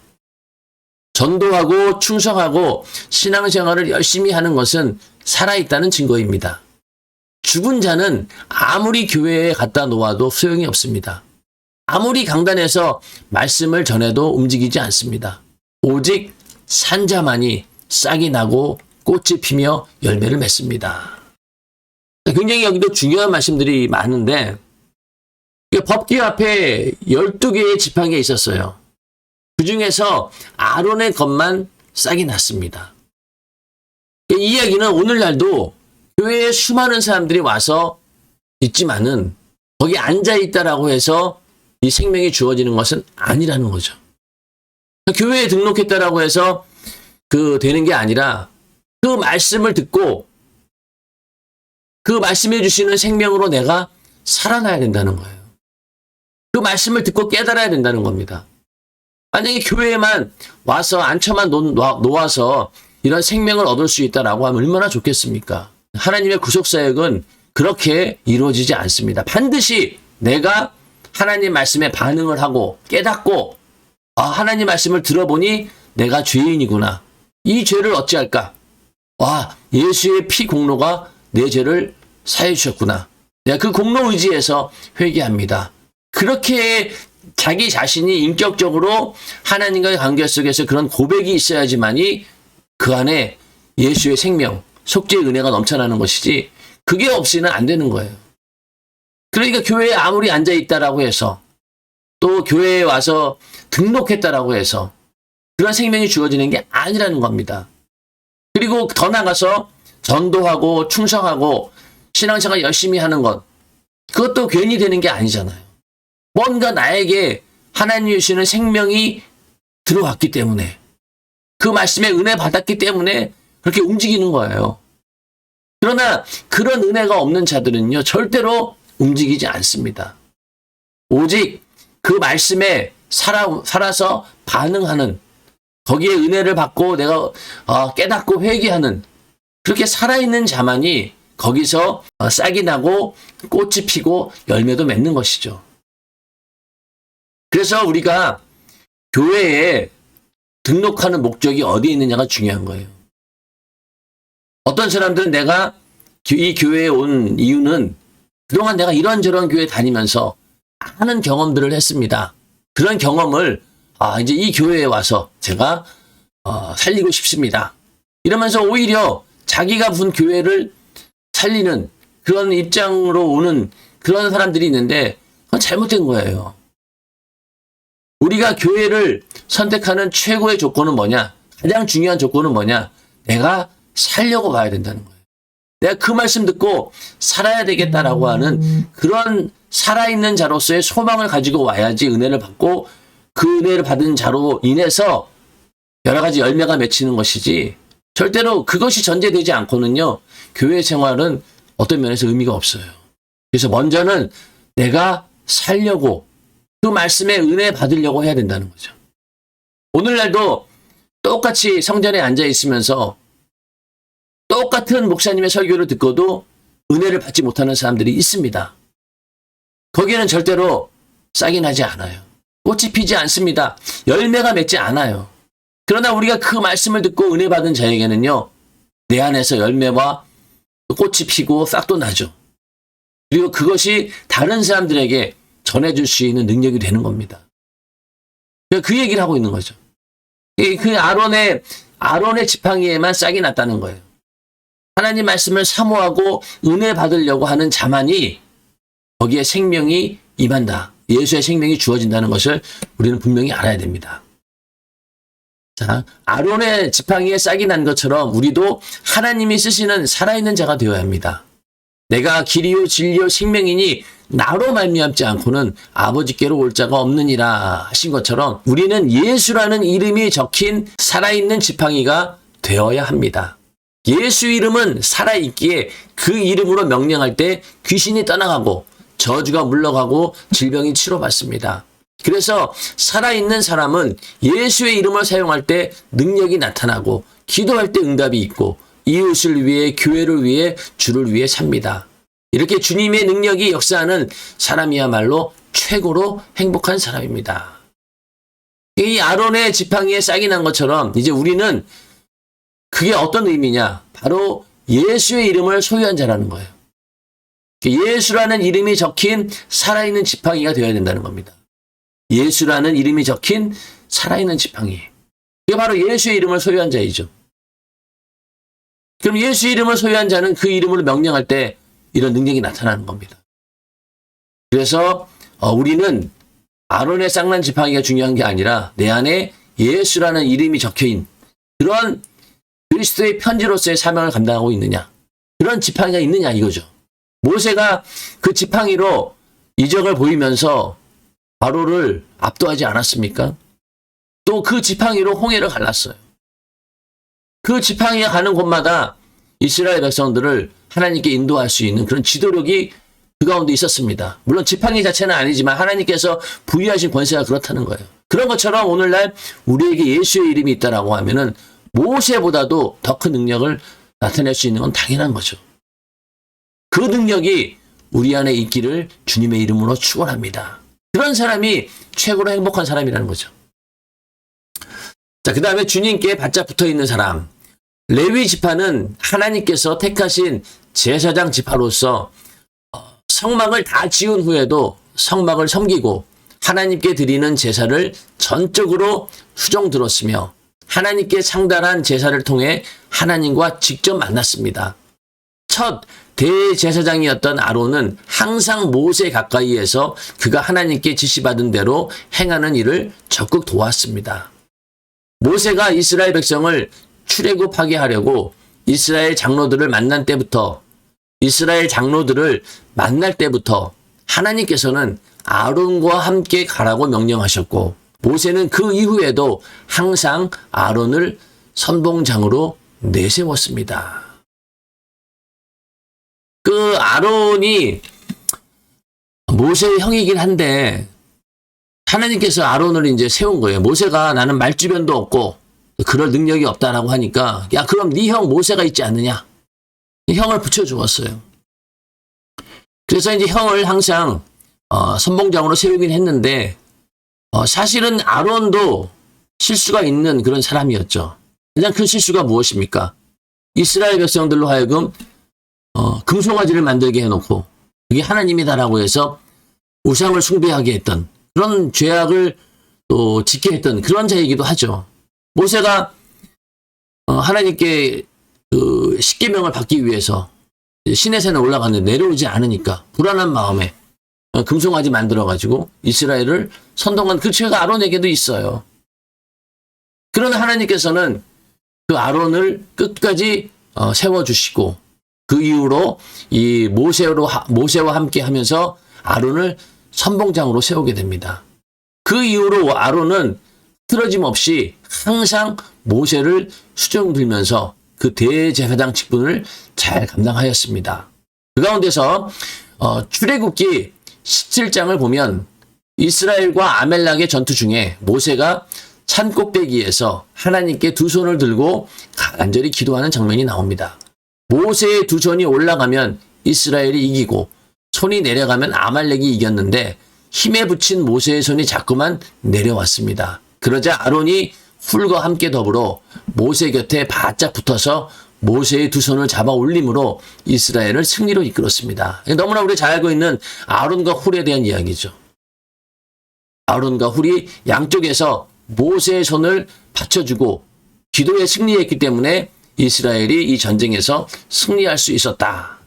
전도하고 충성하고 신앙생활을 열심히 하는 것은 살아있다는 증거입니다. 죽은 자는 아무리 교회에 갖다 놓아도 소용이 없습니다. 아무리 강단에서 말씀을 전해도 움직이지 않습니다. 오직 산자만이 싹이 나고 꽃이 피며 열매를 맺습니다. 굉장히 여기도 중요한 말씀들이 많은데 법궤 앞에 12개의 지팡이가 있었어요. 그 중에서 아론의 것만 싹이 났습니다. 이 이야기는 오늘날도 교회에 수많은 사람들이 와서 있지만은 거기 앉아있다라고 해서 이 생명이 주어지는 것은 아니라는 거죠. 교회에 등록했다라고 해서 되는 게 아니라 그 말씀을 듣고 그 말씀해 주시는 생명으로 내가 살아나야 된다는 거예요. 그 말씀을 듣고 깨달아야 된다는 겁니다. 만약에 교회에만 와서 앉혀만 놓아서 이런 생명을 얻을 수 있다라고 하면 얼마나 좋겠습니까? 하나님의 구속사역은 그렇게 이루어지지 않습니다. 반드시 내가 하나님 말씀에 반응을 하고 깨닫고 하나님 말씀을 들어보니 내가 죄인이구나. 이 죄를 어찌할까? 예수의 피 공로가 내 죄를 사해 주셨구나. 내가 그 공로 의지에서 회개합니다. 그렇게 자기 자신이 인격적으로 하나님과의 관계 속에서 그런 고백이 있어야지만이 그 안에 예수의 생명, 속죄의 은혜가 넘쳐나는 것이지 그게 없이는 안 되는 거예요. 그러니까 교회에 아무리 앉아있다라고 해서 또 교회에 와서 등록했다라고 해서 그런 생명이 주어지는 게 아니라는 겁니다. 그리고 더 나가서 전도하고 충성하고 신앙생활 열심히 하는 것 그것도 괜히 되는 게 아니잖아요. 뭔가 나에게 하나님이 주시는 생명이 들어왔기 때문에 그 말씀에 은혜 받았기 때문에 그렇게 움직이는 거예요. 그러나 그런 은혜가 없는 자들은요 절대로 움직이지 않습니다. 오직 그 말씀에 살아서 반응하는, 거기에 은혜를 받고 내가 깨닫고 회개하는, 그렇게 살아있는 자만이 거기서 싹이 나고 꽃이 피고 열매도 맺는 것이죠. 그래서 우리가 교회에 등록하는 목적이 어디에 있느냐가 중요한 거예요. 어떤 사람들은 내가 이 교회에 온 이유는 그동안 내가 이런저런 교회 다니면서 많은 경험들을 했습니다. 그런 경험을 이제 이 교회에 와서 제가 살리고 싶습니다. 이러면서 오히려 자기가 무슨 교회를 살리는 그런 입장으로 오는 그런 사람들이 있는데 그건 잘못된 거예요. 우리가 교회를 선택하는 최고의 조건은 뭐냐? 가장 중요한 조건은 뭐냐? 내가 살려고 봐야 된다는 거예요. 내가 그 말씀 듣고 살아야 되겠다라고 하는 그런 살아있는 자로서의 소망을 가지고 와야지 은혜를 받고 그 은혜를 받은 자로 인해서 여러 가지 열매가 맺히는 것이지, 절대로 그것이 전제되지 않고는요, 교회 생활은 어떤 면에서 의미가 없어요. 그래서 먼저는 내가 살려고, 그 말씀에 은혜 받으려고 해야 된다는 거죠. 오늘날도 똑같이 성전에 앉아 있으면서 똑같은 목사님의 설교를 듣고도 은혜를 받지 못하는 사람들이 있습니다. 거기에는 절대로 싹이 나지 않아요. 꽃이 피지 않습니다. 열매가 맺지 않아요. 그러나 우리가 그 말씀을 듣고 은혜 받은 자에게는요, 내 안에서 열매와 꽃이 피고 싹도 나죠. 그리고 그것이 다른 사람들에게 전해줄 수 있는 능력이 되는 겁니다. 그 얘기를 하고 있는 거죠. 그 아론의 지팡이에만 싹이 났다는 거예요. 하나님 말씀을 사모하고 은혜 받으려고 하는 자만이 거기에 생명이 임한다. 예수의 생명이 주어진다는 것을 우리는 분명히 알아야 됩니다. 자, 아론의 지팡이에 싹이 난 것처럼 우리도 하나님이 쓰시는 살아있는 자가 되어야 합니다. 내가 길이요 진리요 생명이니 나로 말미암지 않고는 아버지께로 올 자가 없느니라 하신 것처럼 우리는 예수라는 이름이 적힌 살아있는 지팡이가 되어야 합니다. 예수 이름은 살아있기에 그 이름으로 명령할 때 귀신이 떠나가고 저주가 물러가고 질병이 치료받습니다. 그래서 살아있는 사람은 예수의 이름을 사용할 때 능력이 나타나고 기도할 때 응답이 있고 이웃을 위해, 교회를 위해, 주를 위해 삽니다. 이렇게 주님의 능력이 역사하는 사람이야말로 최고로 행복한 사람입니다. 이 아론의 지팡이에 싹이 난 것처럼 이제 우리는 그게 어떤 의미냐? 바로 예수의 이름을 소유한 자라는 거예요. 예수라는 이름이 적힌 살아있는 지팡이가 되어야 된다는 겁니다. 예수라는 이름이 적힌 살아있는 지팡이. 이게 바로 예수의 이름을 소유한 자이죠. 그럼 예수 이름을 소유한 자는 그 이름으로 명령할 때 이런 능력이 나타나는 겁니다. 그래서 우리는 아론의 쌍난 지팡이가 중요한 게 아니라 내 안에 예수라는 이름이 적혀인 그런 그리스도의 편지로서의 사명을 감당하고 있느냐, 그런 지팡이가 있느냐 이거죠. 모세가 그 지팡이로 이적을 보이면서 바로를 압도하지 않았습니까? 또 그 지팡이로 홍해를 갈랐어요. 그 지팡이가 가는 곳마다 이스라엘 백성들을 하나님께 인도할 수 있는 그런 지도력이 그 가운데 있었습니다. 물론 지팡이 자체는 아니지만 하나님께서 부여하신 권세가 그렇다는 거예요. 그런 것처럼 오늘날 우리에게 예수의 이름이 있다라고 하면은 모세보다도 더 큰 능력을 나타낼 수 있는 건 당연한 거죠. 그 능력이 우리 안에 있기를 주님의 이름으로 축원합니다. 그런 사람이 최고로 행복한 사람이라는 거죠. 자, 그 다음에 주님께 바짝 붙어 있는 사람. 레위 지파는 하나님께서 택하신 제사장 지파로서 성막을 다 지은 후에도 성막을 섬기고 하나님께 드리는 제사를 전적으로 수종 들었으며 하나님께 상달한 제사를 통해 하나님과 직접 만났습니다. 첫 대제사장이었던 아론은 항상 모세 가까이에서 그가 하나님께 지시받은 대로 행하는 일을 적극 도왔습니다. 모세가 이스라엘 백성을 출애굽하게 하려고 이스라엘 장로들을 만날 때부터 하나님께서는 아론과 함께 가라고 명령하셨고 모세는 그 이후에도 항상 아론을 선봉장으로 내세웠습니다. 그 아론이 모세의 형이긴 한데 하나님께서 아론을 이제 세운 거예요. 모세가 나는 말주변도 없고 그럴 능력이 없다라고 하니까 야 그럼 네 형 모세가 있지 않느냐? 형을 붙여주었어요. 그래서 이제 형을 항상 선봉장으로 세우긴 했는데 사실은 아론도 실수가 있는 그런 사람이었죠. 그냥 그 실수가 무엇입니까? 이스라엘 백성들로 하여금 금송아지를 만들게 해놓고 그게 하나님이다라고 해서 우상을 숭배하게 했던 그런 죄악을 또 짓게 했던 그런 자이기도 하죠. 모세가 하나님께 그 십계명을 받기 위해서 시내산에 올라갔는데 내려오지 않으니까 불안한 마음에 금송아지 만들어가지고 이스라엘을 선동한 그 죄가 아론에게도 있어요. 그러나 하나님께서는 그 아론을 끝까지 세워주시고 그 이후로 이 모세와 함께 하면서 아론을 선봉장으로 세우게 됩니다. 그 이후로 아론은 틀어짐 없이 항상 모세를 수종 들면서 그 대제사장 직분을 잘 감당하였습니다. 그 가운데서 출애굽기 17장을 보면 이스라엘과 아멜렉의 전투 중에 모세가 산 꼭대기에서 하나님께 두 손을 들고 간절히 기도하는 장면이 나옵니다. 모세의 두 손이 올라가면 이스라엘이 이기고 손이 내려가면 아말렉이 이겼는데 힘에 붙인 모세의 손이 자꾸만 내려왔습니다. 그러자 아론이 훌과 함께 더불어 모세 곁에 바짝 붙어서 모세의 두 손을 잡아 올림으로 이스라엘을 승리로 이끌었습니다. 너무나 우리 잘 알고 있는 아론과 훌에 대한 이야기죠. 아론과 훌이 양쪽에서 모세의 손을 받쳐주고 기도에 승리했기 때문에 이스라엘이 이 전쟁에서 승리할 수 있었다.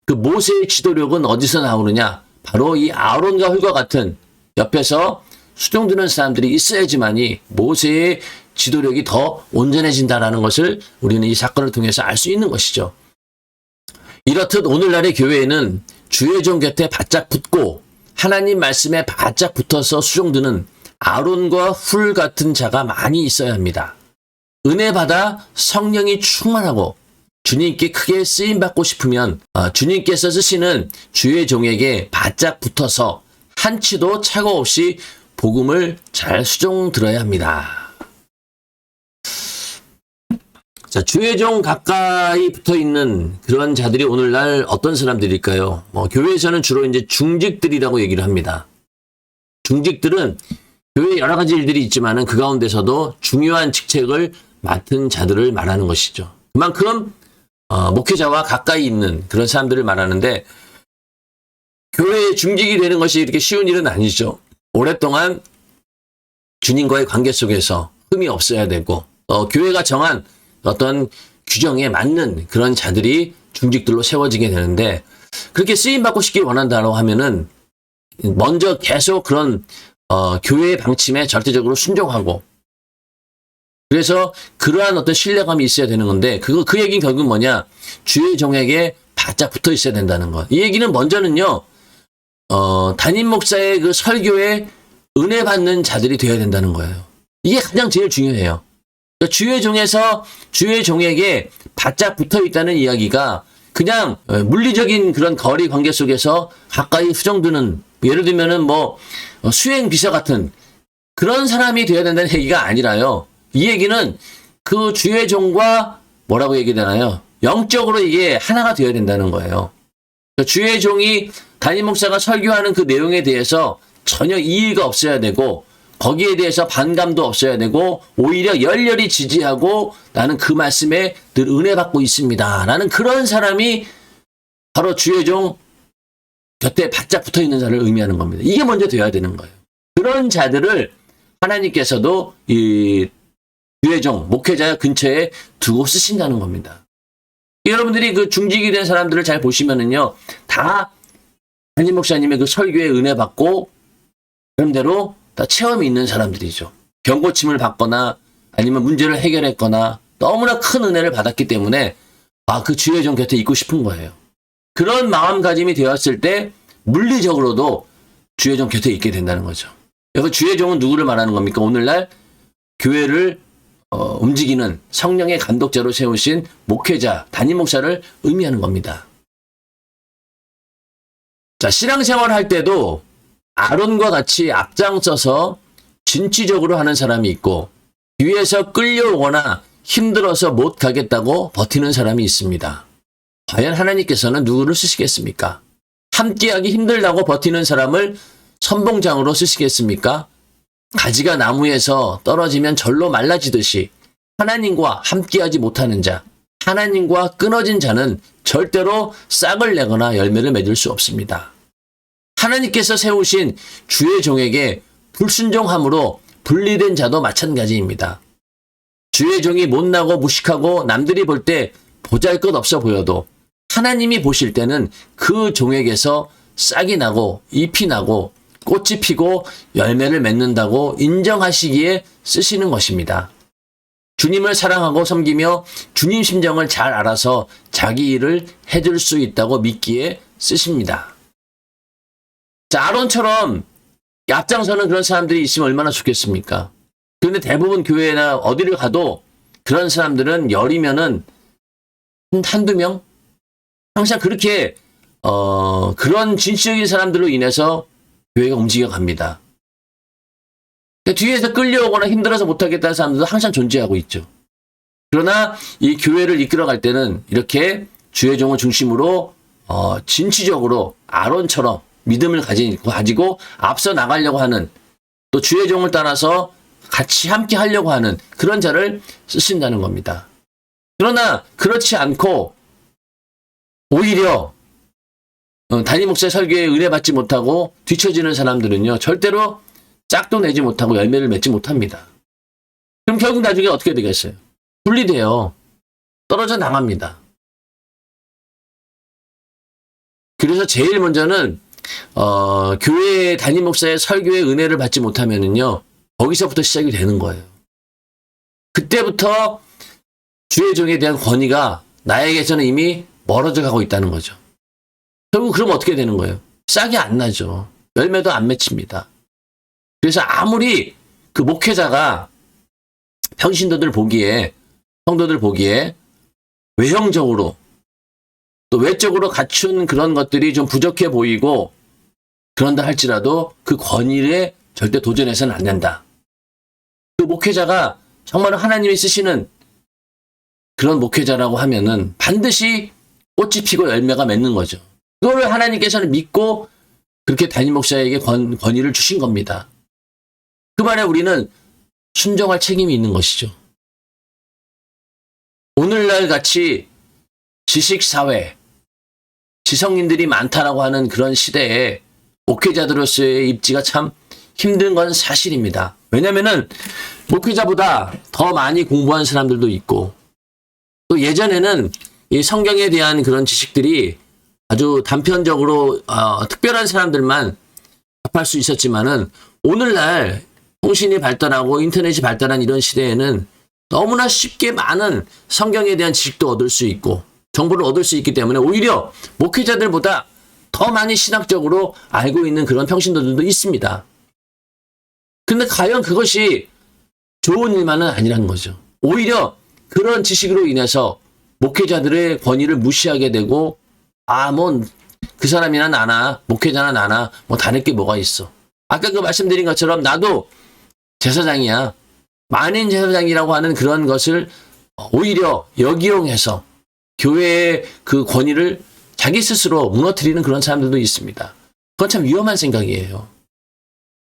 그 모세의 지도력은 어디서 나오느냐? 바로 이 아론과 훌과 같은 옆에서 수종드는 사람들이 있어야지만이 모세의 지도력이 더 온전해진다는 것을 우리는 이 사건을 통해서 알 수 있는 것이죠. 이렇듯 오늘날의 교회에는 주의 종 곁에 바짝 붙고 하나님 말씀에 바짝 붙어서 수종드는 아론과 훌 같은 자가 많이 있어야 합니다. 은혜 받아 성령이 충만하고 주님께 크게 쓰임받고 싶으면 주님께서 쓰시는 주의 종에게 바짝 붙어서 한치도 착오 없이 복음을 잘 수종 들어야 합니다. 자, 주의 종 가까이 붙어 있는 그런 자들이 오늘날 어떤 사람들일까요? 교회에서는 주로 이제 중직들이라고 얘기를 합니다. 중직들은 교회에 여러 가지 일들이 있지만은 그 가운데서도 중요한 직책을 맡은 자들을 말하는 것이죠. 그만큼 목회자와 가까이 있는 그런 사람들을 말하는데 교회의 중직이 되는 것이 이렇게 쉬운 일은 아니죠. 오랫동안 주님과의 관계 속에서 흠이 없어야 되고 교회가 정한 어떤 규정에 맞는 그런 자들이 중직들로 세워지게 되는데 그렇게 쓰임받고 싶길 원한다고 하면은 먼저 계속 그런 교회의 방침에 절대적으로 순종하고 그래서 그러한 어떤 신뢰감이 있어야 되는 건데 그 얘기는 결국 뭐냐? 주의 종에게 바짝 붙어 있어야 된다는 것. 이 얘기는 먼저는요. 담임 목사의 그 설교에 은혜 받는 자들이 되어야 된다는 거예요. 이게 가장 제일 중요해요. 그러니까 주의 종에서 주의 종에게 바짝 붙어 있다는 이야기가 그냥 물리적인 그런 거리 관계 속에서 가까이 수정드는 예를 들면은 수행 비서 같은 그런 사람이 되어야 된다는 얘기가 아니라요. 이 얘기는 그 주의 종과 뭐라고 얘기되나요? 영적으로 이게 하나가 되어야 된다는 거예요. 그러니까 주의 종이 담임 목사가 설교하는 그 내용에 대해서 전혀 이의가 없어야 되고 거기에 대해서 반감도 없어야 되고 오히려 열렬히 지지하고 나는 그 말씀에 늘 은혜 받고 있습니다. 라는 그런 사람이 바로 주의 종 곁에 바짝 붙어 있는 자를 의미하는 겁니다. 이게 먼저 되어야 되는 거예요. 그런 자들을 하나님께서도 이 주의 종, 목회자 근처에 두고 쓰신다는 겁니다. 여러분들이 그 중직이 된 사람들을 잘 보시면은요, 다 담임 목사님의 그 설교에 은혜 받고 그런대로 다 체험이 있는 사람들이죠. 병고침을 받거나 아니면 문제를 해결했거나 너무나 큰 은혜를 받았기 때문에 그 주의 종 곁에 있고 싶은 거예요. 그런 마음가짐이 되었을 때 물리적으로도 주의 종 곁에 있게 된다는 거죠. 그래서 주의 종은 누구를 말하는 겁니까? 오늘날 교회를 움직이는 성령의 감독자로 세우신 목회자, 담임 목사를 의미하는 겁니다. 자, 신앙생활 할 때도 아론과 같이 앞장서서 진취적으로 하는 사람이 있고 뒤에서 끌려오거나 힘들어서 못 가겠다고 버티는 사람이 있습니다. 과연 하나님께서는 누구를 쓰시겠습니까? 함께하기 힘들다고 버티는 사람을 선봉장으로 쓰시겠습니까? 가지가 나무에서 떨어지면 절로 말라지듯이 하나님과 함께하지 못하는 자, 하나님과 끊어진 자는 절대로 싹을 내거나 열매를 맺을 수 없습니다. 하나님께서 세우신 주의 종에게 불순종함으로 분리된 자도 마찬가지입니다. 주의 종이 못나고 무식하고 남들이 볼 때 보잘것없어 보여도 하나님이 보실 때는 그 종에게서 싹이 나고 잎이 나고 꽃이 피고 열매를 맺는다고 인정하시기에 쓰시는 것입니다. 주님을 사랑하고 섬기며 주님 심정을 잘 알아서 자기 일을 해줄 수 있다고 믿기에 쓰십니다. 자, 아론처럼 앞장서는 그런 사람들이 있으면 얼마나 좋겠습니까? 그런데 대부분 교회나 어디를 가도 그런 사람들은 열이면은 한두 명? 항상 그렇게 그런 진취적인 사람들로 인해서 교회가 움직여 갑니다. 뒤에서 끌려오거나 힘들어서 못하겠다는 사람들도 항상 존재하고 있죠. 그러나 이 교회를 이끌어갈 때는 이렇게 주의 종을 중심으로 진취적으로 아론처럼 믿음을 가지고 앞서 나가려고 하는, 또 주의 종을 따라서 같이 함께 하려고 하는 그런 자를 쓰신다는 겁니다. 그러나 그렇지 않고 오히려 담임 목사의 설교에 은혜 받지 못하고 뒤처지는 사람들은요, 절대로 짝도 내지 못하고 열매를 맺지 못합니다. 그럼 결국 나중에 어떻게 되겠어요? 분리돼요. 떨어져 나갑니다. 그래서 제일 먼저는 교회 담임 목사의 설교에 은혜를 받지 못하면은요, 거기서부터 시작이 되는 거예요. 그때부터 주의 종에 대한 권위가 나에게서는 이미 멀어져 가고 있다는 거죠. 결국 그럼 어떻게 되는 거예요? 싹이 안 나죠. 열매도 안 맺힙니다. 그래서 아무리 그 목회자가 평신도들 보기에, 성도들 보기에 외형적으로 또 외적으로 갖춘 그런 것들이 좀 부족해 보이고 그런다 할지라도 그 권위에 절대 도전해서는 안 된다. 그 목회자가 정말 하나님이 쓰시는 그런 목회자라고 하면은 반드시 꽃이 피고 열매가 맺는 거죠. 그걸 하나님께서는 믿고 그렇게 담임 목사에게 권위를 주신 겁니다. 그 말에 우리는 순종할 책임이 있는 것이죠. 오늘날 같이 지식사회, 지성인들이 많다라고 하는 그런 시대에 목회자들로서의 입지가 참 힘든 건 사실입니다. 왜냐면은 목회자보다 더 많이 공부한 사람들도 있고, 또 예전에는 이 성경에 대한 그런 지식들이 아주 단편적으로 특별한 사람들만 접할 수 있었지만은 오늘날 통신이 발달하고 인터넷이 발달한 이런 시대에는 너무나 쉽게 많은 성경에 대한 지식도 얻을 수 있고 정보를 얻을 수 있기 때문에 오히려 목회자들보다 더 많이 신학적으로 알고 있는 그런 평신도들도 있습니다. 근데 과연 그것이 좋은 일만은 아니라는 거죠. 오히려 그런 지식으로 인해서 목회자들의 권위를 무시하게 되고, 그 사람이나 나나, 목회자나 나나, 다를 게 뭐가 있어. 아까 그 말씀드린 것처럼 나도 제사장이야. 만인 제사장이라고 하는 그런 것을 오히려 역이용해서 교회의 그 권위를 자기 스스로 무너뜨리는 그런 사람들도 있습니다. 그건 참 위험한 생각이에요.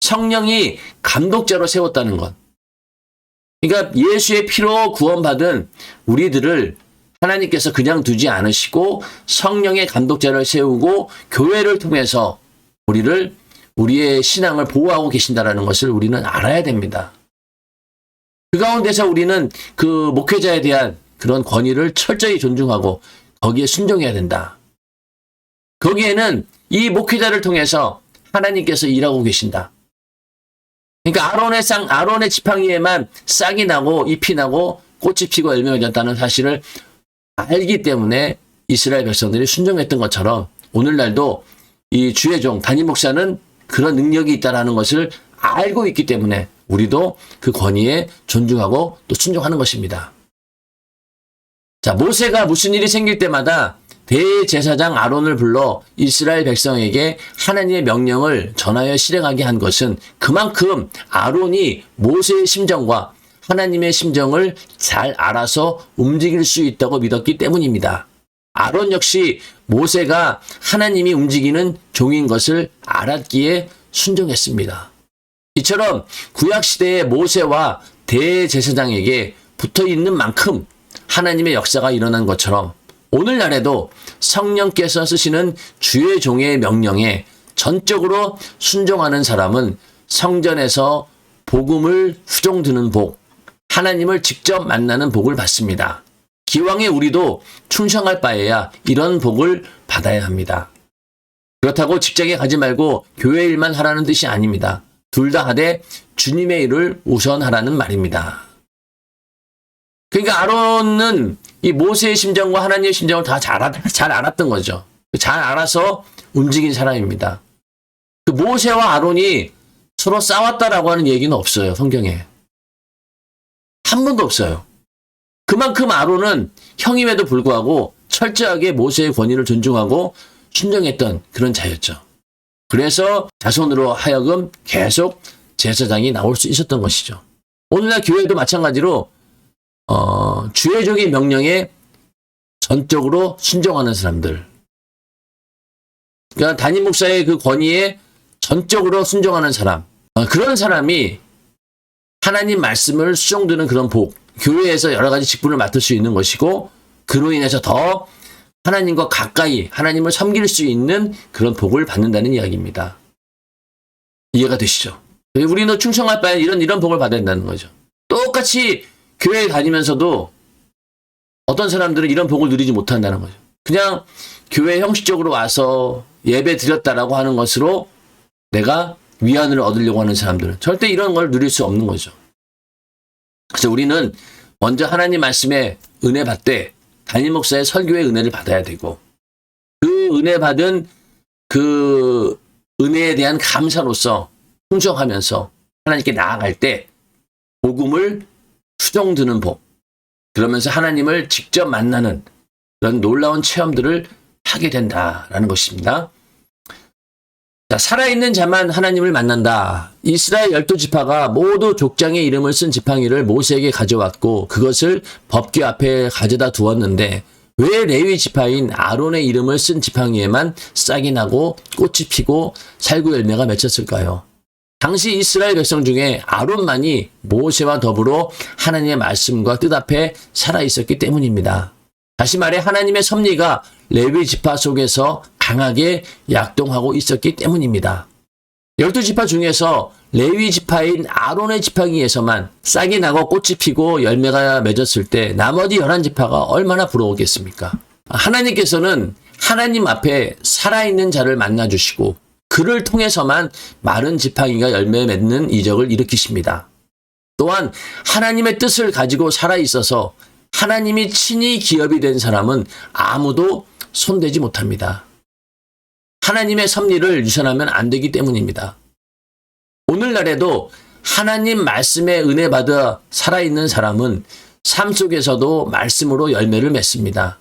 성령이 감독자로 세웠다는 것. 그러니까 예수의 피로 구원받은 우리들을 하나님께서 그냥 두지 않으시고 성령의 감독자를 세우고 교회를 통해서 우리의 신앙을 보호하고 계신다는 것을 우리는 알아야 됩니다. 그 가운데서 우리는 그 목회자에 대한 그런 권위를 철저히 존중하고 거기에 순종해야 된다. 거기에는 이 목회자를 통해서 하나님께서 일하고 계신다. 그러니까 아론의 지팡이에만 싹이 나고 잎이 나고 꽃이 피고 열매가 맺었다는 사실을 알기 때문에 이스라엘 백성들이 순종했던 것처럼 오늘날도 이 주의 종 담임 목사는 그런 능력이 있다는 것을 알고 있기 때문에 우리도 그 권위에 존중하고 또 순종하는 것입니다. 자, 모세가 무슨 일이 생길 때마다 대제사장 아론을 불러 이스라엘 백성에게 하나님의 명령을 전하여 실행하게 한 것은 그만큼 아론이 모세의 심정과 하나님의 심정을 잘 알아서 움직일 수 있다고 믿었기 때문입니다. 아론 역시 모세가 하나님이 움직이는 종인 것을 알았기에 순종했습니다. 이처럼 구약시대의 모세와 대제사장에게 붙어있는 만큼 하나님의 역사가 일어난 것처럼 오늘날에도 성령께서 쓰시는 주의 종의 명령에 전적으로 순종하는 사람은 성전에서 복음을 수종드는 복, 하나님을 직접 만나는 복을 받습니다. 기왕에 우리도 충성할 바에야 이런 복을 받아야 합니다. 그렇다고 직장에 가지 말고 교회 일만 하라는 뜻이 아닙니다. 둘 다 하되 주님의 일을 우선하라는 말입니다. 그러니까 아론은 이 모세의 심정과 하나님의 심정을 다 잘 알았던 거죠. 잘 알아서 움직인 사람입니다. 그 모세와 아론이 서로 싸웠다라고 하는 얘기는 없어요, 성경에. 한 번도 없어요. 그만큼 아론은 형임에도 불구하고 철저하게 모세의 권위를 존중하고 순종했던 그런 자였죠. 그래서 자손으로 하여금 계속 제사장이 나올 수 있었던 것이죠. 오늘날 교회도 마찬가지로 주의 종의 명령에 전적으로 순종하는 사람들. 그러니까 담임 목사의 그 권위에 전적으로 순종하는 사람. 그런 사람이 하나님 말씀을 수종드는 그런 복, 교회에서 여러 가지 직분을 맡을 수 있는 것이고 그로 인해서 더 하나님과 가까이 하나님을 섬길 수 있는 그런 복을 받는다는 이야기입니다. 이해가 되시죠? 우리는 충성할 바에 이런 복을 받아야 된다는 거죠. 똑같이 교회에 다니면서도 어떤 사람들은 이런 복을 누리지 못한다는 거죠. 그냥 교회 형식적으로 와서 예배 드렸다라고 하는 것으로 내가 위안을 얻으려고 하는 사람들은 절대 이런 걸 누릴 수 없는 거죠. 그래서 우리는 먼저 하나님 말씀에 은혜 받되 담임 목사의 설교의 은혜를 받아야 되고 그 은혜 받은 그 은혜에 대한 감사로서 충성하면서 하나님께 나아갈 때 복음을 수종드는 복, 그러면서 하나님을 직접 만나는 그런 놀라운 체험들을 하게 된다라는 것입니다. 자, 살아있는 자만 하나님을 만난다. 이스라엘 12지파가 모두 족장의 이름을 쓴 지팡이를 모세에게 가져왔고 그것을 법궤 앞에 가져다 두었는데 왜 레위 지파인 아론의 이름을 쓴 지팡이에만 싹이 나고 꽃이 피고 살구 열매가 맺혔을까요? 당시 이스라엘 백성 중에 아론만이 모세와 더불어 하나님의 말씀과 뜻 앞에 살아있었기 때문입니다. 다시 말해 하나님의 섭리가 레위 지파 속에서 강하게 약동하고 있었기 때문입니다. 12지파 중에서 레위 지파인 아론의 지팡이에서만 싹이 나고 꽃이 피고 열매가 맺었을 때 나머지 11지파가 얼마나 부러웠겠습니까? 하나님께서는 하나님 앞에 살아있는 자를 만나주시고 그를 통해서만 마른 지팡이가 열매 맺는 이적을 일으키십니다. 또한 하나님의 뜻을 가지고 살아있어서 하나님이 친히 기업이 된 사람은 아무도 손대지 못합니다. 하나님의 섭리를 유산하면 안 되기 때문입니다. 오늘날에도 하나님 말씀에 은혜 받아 살아있는 사람은 삶 속에서도 말씀으로 열매를 맺습니다.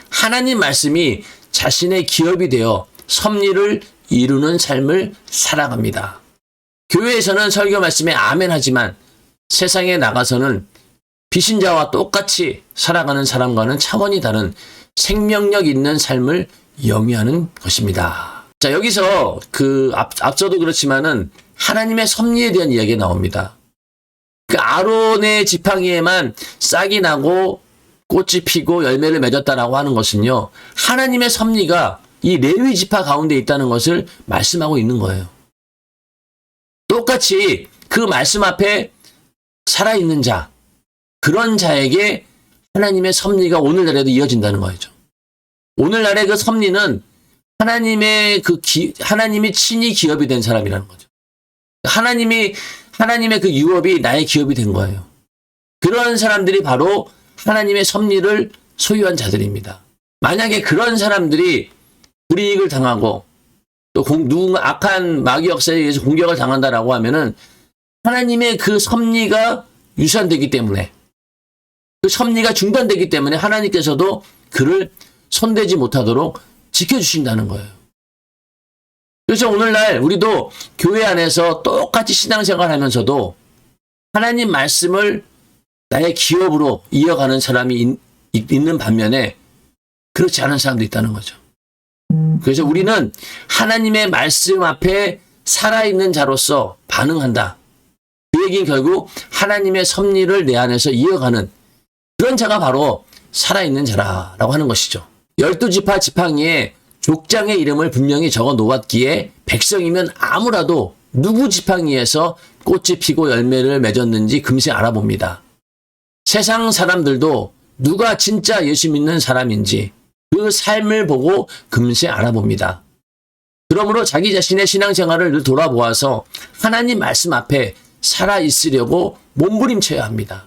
하나님 말씀이 자신의 기업이 되어 섭리를 이루는 삶을 살아갑니다. 교회에서는 설교 말씀에 아멘 하지만 세상에 나가서는 비신자와 똑같이 살아가는 사람과는 차원이 다른 생명력 있는 삶을 영위하는 것입니다. 자, 여기서 앞서도 그렇지만은 하나님의 섭리에 대한 이야기가 나옵니다. 그 아론의 지팡이에만 싹이 나고 꽃이 피고 열매를 맺었다라고 하는 것은요, 하나님의 섭리가 이 레위 지파 가운데 있다는 것을 말씀하고 있는 거예요. 똑같이 그 말씀 앞에 살아있는 자, 그런 자에게 하나님의 섭리가 오늘날에도 이어진다는 거죠. 오늘날의 그 섭리는 하나님이 친히 기업이 된 사람이라는 거죠. 하나님의 그 유업이 나의 기업이 된 거예요. 그런 사람들이 바로 하나님의 섭리를 소유한 자들입니다. 만약에 그런 사람들이 불이익을 당하고 또 누군가 악한 마귀 역사에 의해서 공격을 당한다라고 하면은 하나님의 그 섭리가 유산되기 때문에 그 섭리가 중단되기 때문에 하나님께서도 그를 손대지 못하도록 지켜주신다는 거예요. 그래서 오늘날 우리도 교회 안에서 똑같이 신앙생활 하면서도 하나님 말씀을 나의 기업으로 이어가는 사람이 있는 반면에 그렇지 않은 사람도 있다는 거죠. 그래서 우리는 하나님의 말씀 앞에 살아있는 자로서 반응한다. 그 얘기는 결국 하나님의 섭리를 내 안에서 이어가는 그런 자가 바로 살아있는 자라고 하는 것이죠. 12지파 지팡이에 족장의 이름을 분명히 적어 놓았기에 백성이면 아무라도 누구 지팡이에서 꽃이 피고 열매를 맺었는지 금세 알아봅니다. 세상 사람들도 누가 진짜 예수 믿는 사람인지 그 삶을 보고 금세 알아봅니다. 그러므로 자기 자신의 신앙생활을 늘 돌아보아서 하나님 말씀 앞에 살아있으려고 몸부림쳐야 합니다.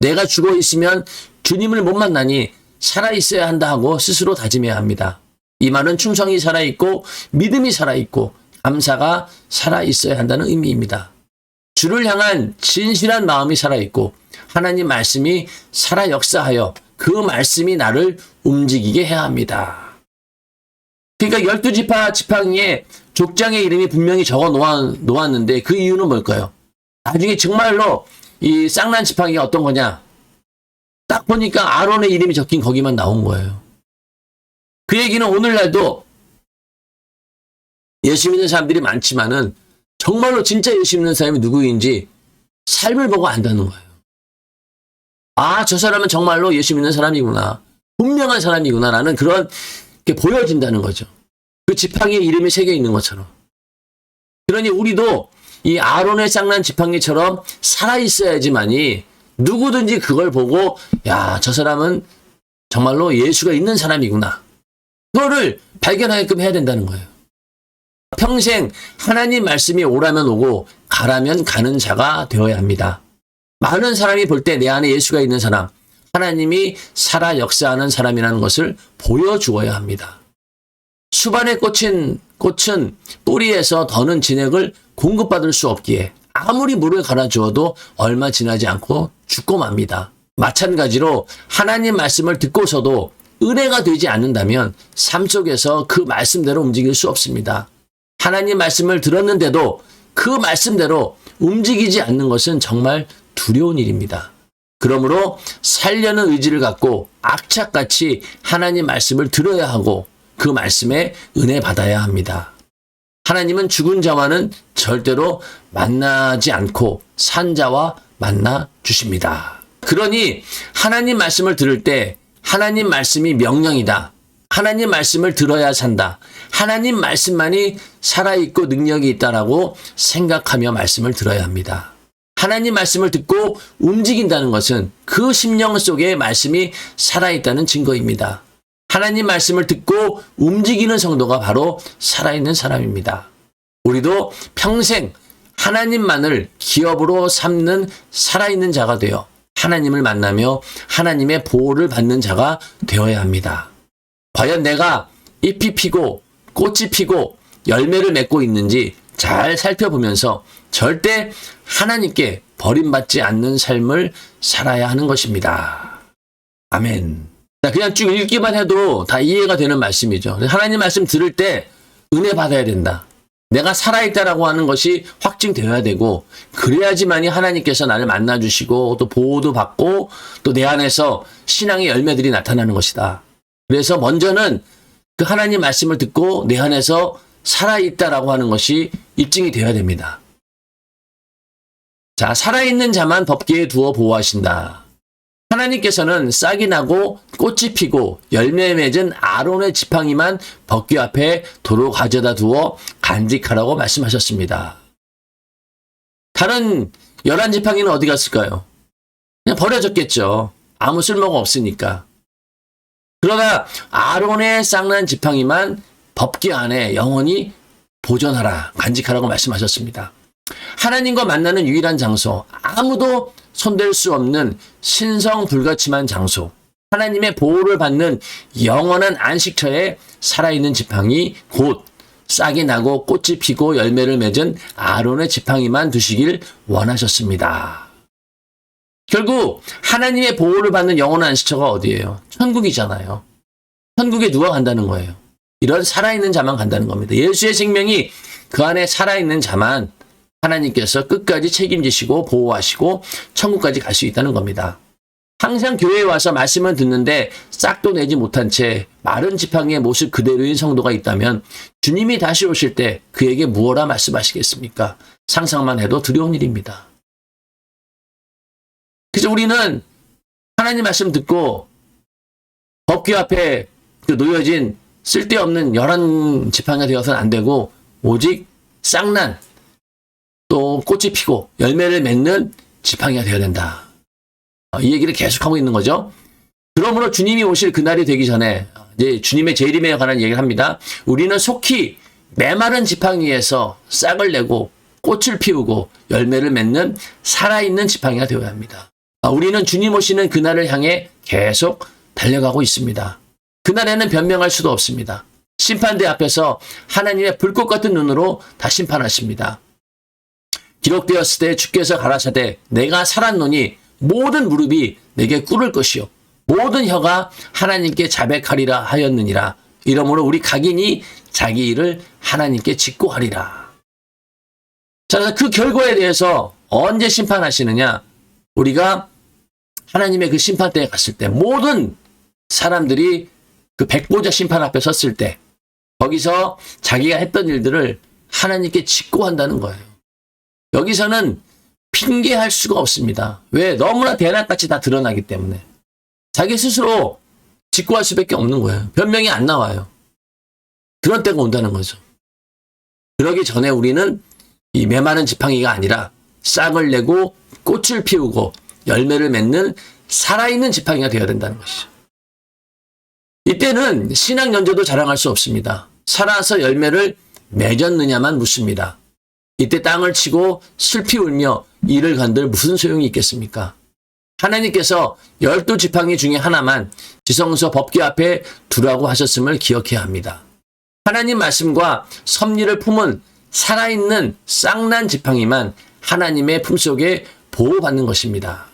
내가 죽어 있으면 주님을 못 만나니 살아있어야 한다 하고 스스로 다짐해야 합니다. 이 말은 충성이 살아있고 믿음이 살아있고 감사가 살아있어야 한다는 의미입니다. 주를 향한 진실한 마음이 살아있고 하나님 말씀이 살아 역사하여 그 말씀이 나를 움직이게 해야 합니다. 그러니까 12지파 지팡이에 족장의 이름이 분명히 적어 놓았는데 그 이유는 뭘까요? 나중에 정말로 이 쌍난 지팡이가 어떤 거냐? 딱 보니까 아론의 이름이 적힌 거기만 나온 거예요. 그 얘기는 오늘날도 예수 믿는 사람들이 많지만은 정말로 진짜 예수 믿는 사람이 누구인지 삶을 보고 안다는 거예요. 아, 저 사람은 정말로 예수 믿는 사람이구나. 분명한 사람이구나라는 그런 게 보여진다는 거죠. 그 지팡이에 이름이 새겨 있는 것처럼. 그러니 우리도 이 아론의 쌍난 지팡이처럼 살아있어야지만이 누구든지 그걸 보고 야, 저 사람은 정말로 예수가 있는 사람이구나. 그거를 발견하게끔 해야 된다는 거예요. 평생 하나님 말씀이 오라면 오고 가라면 가는 자가 되어야 합니다. 많은 사람이 볼 때 내 안에 예수가 있는 사람, 하나님이 살아 역사하는 사람이라는 것을 보여주어야 합니다. 수반에 꽂힌 꽃은 뿌리에서 더는 진액을 공급받을 수 없기에 아무리 물을 갈아주어도 얼마 지나지 않고 죽고 맙니다. 마찬가지로 하나님 말씀을 듣고서도 은혜가 되지 않는다면 삶 속에서 그 말씀대로 움직일 수 없습니다. 하나님 말씀을 들었는데도 그 말씀대로 움직이지 않는 것은 정말 두려운 일입니다. 그러므로 살려는 의지를 갖고 악착같이 하나님 말씀을 들어야 하고 그 말씀에 은혜 받아야 합니다. 하나님은 죽은 자와는 절대로 만나지 않고 산 자와 만나 주십니다. 그러니 하나님 말씀을 들을 때 하나님 말씀이 명령이다. 하나님 말씀을 들어야 산다. 하나님 말씀만이 살아있고 능력이 있다라고 생각하며 말씀을 들어야 합니다. 하나님 말씀을 듣고 움직인다는 것은 그 심령 속에 말씀이 살아있다는 증거입니다. 하나님 말씀을 듣고 움직이는 성도가 바로 살아있는 사람입니다. 우리도 평생 하나님만을 기업으로 삼는 살아있는 자가 되어 하나님을 만나며 하나님의 보호를 받는 자가 되어야 합니다. 과연 내가 잎이 피고 꽃이 피고 열매를 맺고 있는지 잘 살펴보면서 절대 하나님께 버림받지 않는 삶을 살아야 하는 것입니다. 아멘. 그냥 쭉 읽기만 해도 다 이해가 되는 말씀이죠. 하나님 말씀 들을 때 은혜 받아야 된다. 내가 살아있다라고 하는 것이 확증되어야 되고 그래야지만이 하나님께서 나를 만나주시고 또 보호도 받고 또 내 안에서 신앙의 열매들이 나타나는 것이다. 그래서 먼저는 그 하나님 말씀을 듣고 내 안에서 살아있다라고 하는 것이 입증이 되어야 됩니다. 자, 살아있는 자만 법궤에 두어 보호하신다. 하나님께서는 싹이 나고 꽃이 피고 열매 맺은 아론의 지팡이만 법궤 앞에 도로 가져다 두어 간직하라고 말씀하셨습니다. 다른 11지팡이는 어디 갔을까요? 그냥 버려졌겠죠. 아무 쓸모가 없으니까. 그러나 아론의 쌍난 지팡이만 법궤 안에 영원히 보존하라, 간직하라고 말씀하셨습니다. 하나님과 만나는 유일한 장소, 아무도 손댈 수 없는 신성 불가침한 장소, 하나님의 보호를 받는 영원한 안식처에 살아있는 지팡이, 곧 싹이 나고 꽃이 피고 열매를 맺은 아론의 지팡이만 두시길 원하셨습니다. 결국 하나님의 보호를 받는 영원한 안식처가 어디예요? 천국이잖아요. 천국에 누가 간다는 거예요? 이런 살아있는 자만 간다는 겁니다. 예수의 생명이 그 안에 살아있는 자만 하나님께서 끝까지 책임지시고 보호하시고 천국까지 갈 수 있다는 겁니다. 항상 교회에 와서 말씀을 듣는데 싹도 내지 못한 채 마른 지팡이의 모습 그대로인 성도가 있다면 주님이 다시 오실 때 그에게 무엇라 말씀하시겠습니까? 상상만 해도 두려운 일입니다. 그래서 우리는 하나님 말씀 듣고 법궤 앞에 놓여진 쓸데없는 열한 지팡이가 되어서는 안 되고 오직 쌍난 또 꽃이 피고 열매를 맺는 지팡이가 되어야 된다. 이 얘기를 계속하고 있는 거죠. 그러므로 주님이 오실 그날이 되기 전에 이제 주님의 재림에 관한 얘기를 합니다. 우리는 속히 메마른 지팡이에서 싹을 내고 꽃을 피우고 열매를 맺는 살아있는 지팡이가 되어야 합니다. 우리는 주님 오시는 그날을 향해 계속 달려가고 있습니다. 그날에는 변명할 수도 없습니다. 심판대 앞에서 하나님의 불꽃 같은 눈으로 다 심판하십니다. 기록되었을 때 주께서 가라사대 내가 살았노니 모든 무릎이 내게 꿇을 것이요 모든 혀가 하나님께 자백하리라 하였느니라. 이러므로 우리 각인이 자기 일을 하나님께 짓고 하리라. 자, 그 결과에 대해서 언제 심판하시느냐? 우리가 하나님의 그 심판대에 갔을 때 모든 사람들이 그 백보자 심판 앞에 섰을 때 거기서 자기가 했던 일들을 하나님께 짓고 한다는 거예요. 여기서는 핑계할 수가 없습니다. 왜? 너무나 대낮같이 다 드러나기 때문에. 자기 스스로 직구할 수밖에 없는 거예요. 변명이 안 나와요. 그런 때가 온다는 거죠. 그러기 전에 우리는 이 메마른 지팡이가 아니라 싹을 내고 꽃을 피우고 열매를 맺는 살아있는 지팡이가 되어야 된다는 것이죠. 이때는 신앙 연조도 자랑할 수 없습니다. 살아서 열매를 맺었느냐만 묻습니다. 이때 땅을 치고 슬피 울며 이를 간들 무슨 소용이 있겠습니까? 하나님께서 12지팡이 중에 하나만 지성소 법궤 앞에 두라고 하셨음을 기억해야 합니다. 하나님 말씀과 섭리를 품은 살아있는 쌍난 지팡이만 하나님의 품속에 보호받는 것입니다.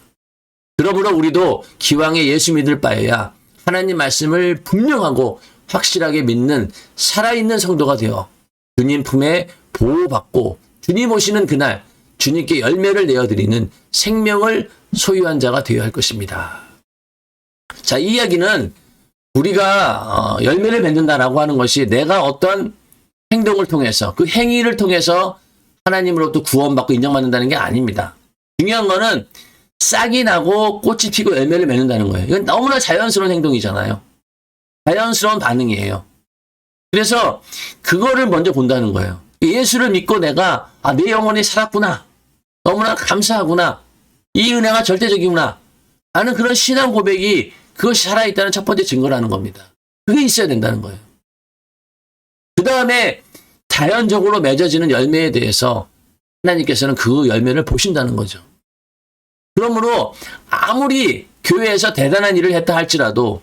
그러므로 우리도 기왕에 예수 믿을 바에야 하나님 말씀을 분명하고 확실하게 믿는 살아있는 성도가 되어 주님 품에 보호받고 주님 오시는 그날 주님께 열매를 내어드리는 생명을 소유한 자가 되어야 할 것입니다. 자, 이 이야기는 우리가 열매를 맺는다라고 하는 것이 내가 어떤 행동을 통해서 그 행위를 통해서 하나님으로부터 구원받고 인정받는다는 게 아닙니다. 중요한 거는 싹이 나고 꽃이 피고 열매를 맺는다는 거예요. 이건 너무나 자연스러운 행동이잖아요. 자연스러운 반응이에요. 그래서 그거를 먼저 본다는 거예요. 예수를 믿고 내가 내 영혼이 살았구나. 너무나 감사하구나. 이 은혜가 절대적이구나. 라는 그런 신앙 고백이 그것이 살아있다는 첫 번째 증거라는 겁니다. 그게 있어야 된다는 거예요. 그 다음에 자연적으로 맺어지는 열매에 대해서 하나님께서는 그 열매를 보신다는 거죠. 그러므로 아무리 교회에서 대단한 일을 했다 할지라도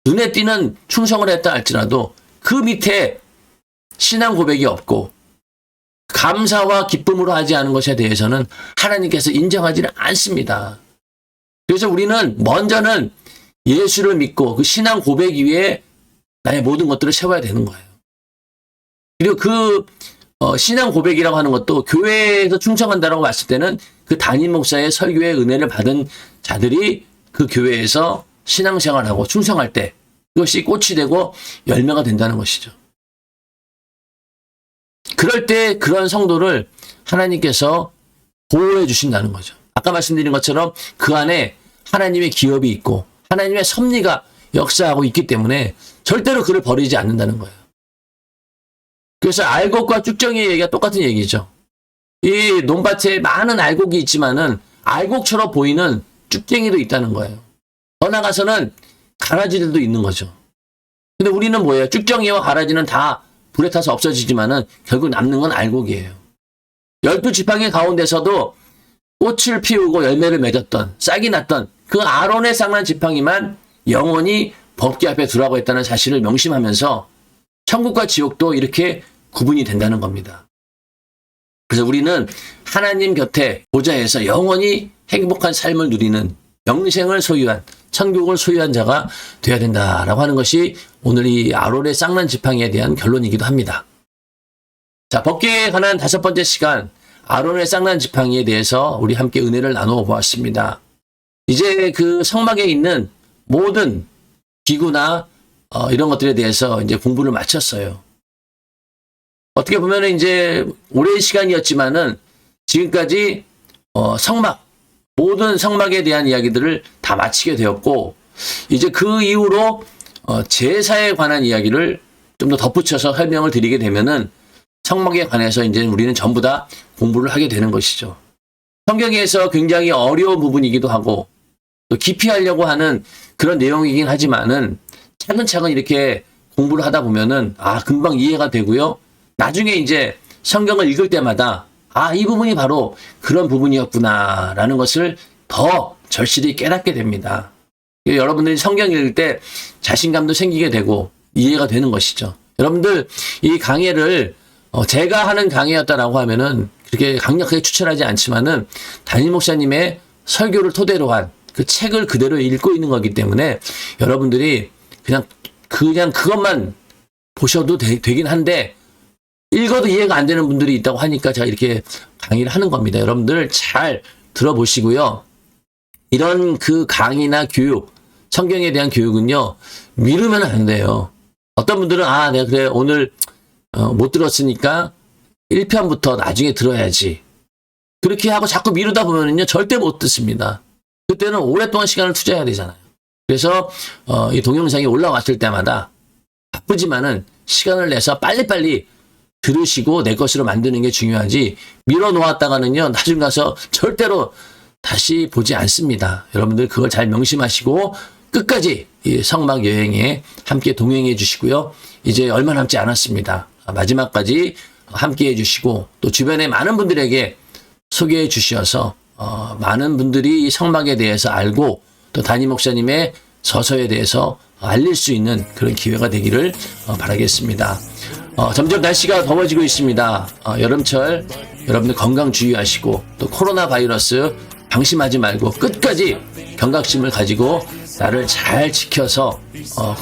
눈에 띄는 충성을 했다 할지라도 그 밑에 신앙 고백이 없고 감사와 기쁨으로 하지 않은 것에 대해서는 하나님께서 인정하지는 않습니다. 그래서 우리는 먼저는 예수를 믿고 그 신앙 고백 위에 나의 모든 것들을 세워야 되는 거예요. 그리고 그 신앙 고백이라고 하는 것도 교회에서 충성한다라고 봤을 때는 그 담임 목사의 설교의 은혜를 받은 자들이 그 교회에서 신앙생활하고 충성할 때 그것이 꽃이 되고 열매가 된다는 것이죠. 그럴 때 그런 성도를 하나님께서 보호해 주신다는 거죠. 아까 말씀드린 것처럼 그 안에 하나님의 기업이 있고 하나님의 섭리가 역사하고 있기 때문에 절대로 그를 버리지 않는다는 거예요. 그래서 알곡과 쭉정이의 얘기가 똑같은 얘기죠. 이 논밭에 많은 알곡이 있지만은 알곡처럼 보이는 쭉쟁이도 있다는 거예요. 더 나가서는 가라지들도 있는 거죠. 근데 우리는 뭐예요? 쭉정이와 가라지는 다 불에 타서 없어지지만은 결국 남는 건 알곡이에요. 12지팡이 가운데서도 꽃을 피우고 열매를 맺었던 싹이 났던 그 아론의 쌍난 지팡이만 영원히 법궤 앞에 두라고 했다는 사실을 명심하면서 천국과 지옥도 이렇게 구분이 된다는 겁니다. 그래서 우리는 하나님 곁에 보좌에서 영원히 행복한 삶을 누리는 영생을 소유한, 천국을 소유한 자가 되어야 된다라고 하는 것이 오늘 이 아론의 쌍난 지팡이에 대한 결론이기도 합니다. 자, 법궤에 관한 5번째 시간, 아론의 쌍난 지팡이에 대해서 우리 함께 은혜를 나누어 보았습니다. 이제 그 성막에 있는 모든 기구나 이런 것들에 대해서 이제 공부를 마쳤어요. 어떻게 보면 이제 오랜 시간이었지만은 지금까지 성막, 모든 성막에 대한 이야기들을 다 마치게 되었고, 이제 그 이후로 제사에 관한 이야기를 좀 더 덧붙여서 설명을 드리게 되면은 성막에 관해서 이제 우리는 전부 다 공부를 하게 되는 것이죠. 성경에서 굉장히 어려운 부분이기도 하고 또 깊이 하려고 하는 그런 내용이긴 하지만은 차근차근 이렇게 공부를 하다 보면은 금방 이해가 되고요. 나중에 이제 성경을 읽을 때마다 이 부분이 바로 그런 부분이었구나라는 것을 더 절실히 깨닫게 됩니다. 여러분들이 성경 읽을 때 자신감도 생기게 되고 이해가 되는 것이죠. 여러분들 이 강해를 제가 하는 강해였다라고 하면은 그렇게 강력하게 추천하지 않지만은 담임 목사님의 설교를 토대로 한 그 책을 그대로 읽고 있는 거기 때문에 여러분들이 그냥 그것만 보셔도 되긴 한데 읽어도 이해가 안 되는 분들이 있다고 하니까 제가 이렇게 강의를 하는 겁니다. 여러분들 잘 들어보시고요. 이런 그 강의나 교육, 성경에 대한 교육은요, 미루면 안 돼요. 어떤 분들은 내가 그래 오늘 못 들었으니까 1편부터 나중에 들어야지. 그렇게 하고 자꾸 미루다 보면은요, 절대 못 듣습니다. 그때는 오랫동안 시간을 투자해야 되잖아요. 그래서 이 동영상이 올라왔을 때마다 바쁘지만은 시간을 내서 빨리빨리 들으시고 내 것으로 만드는 게 중요하지, 미뤄 놓았다가는요, 나중 가서 절대로 다시 보지 않습니다. 여러분들 그걸 잘 명심하시고 끝까지 이 성막 여행에 함께 동행해 주시고요. 이제 얼마 남지 않았습니다. 마지막까지 함께 해주시고 또 주변에 많은 분들에게 소개해 주셔서 많은 분들이 이 성막에 대해서 알고 또 담임 목사님의 서서에 대해서 알릴 수 있는 그런 기회가 되기를 바라겠습니다. 점점 날씨가 더워지고 있습니다. 여름철 여러분들 건강 주의하시고 또 코로나 바이러스 방심하지 말고 끝까지 경각심을 가지고 나를 잘 지켜서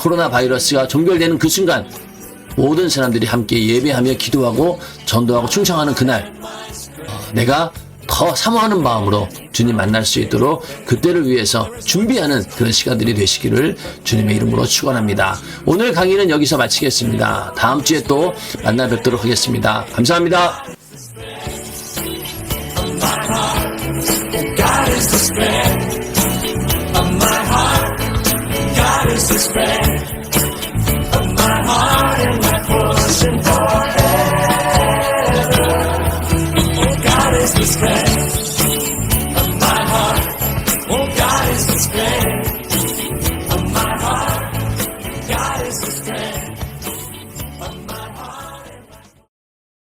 코로나 바이러스가 종결되는 그 순간 모든 사람들이 함께 예배하며 기도하고 전도하고 충성하는 그날 내가 더 사모하는 마음으로 주님 만날 수 있도록 그때를 위해서 준비하는 그런 시간들이 되시기를 주님의 이름으로 축원합니다. 오늘 강의는 여기서 마치겠습니다. 다음 주에 또 만나 뵙도록 하겠습니다. 감사합니다. The strength of my heart. Oh, God is the strength of my heart. God is the strength.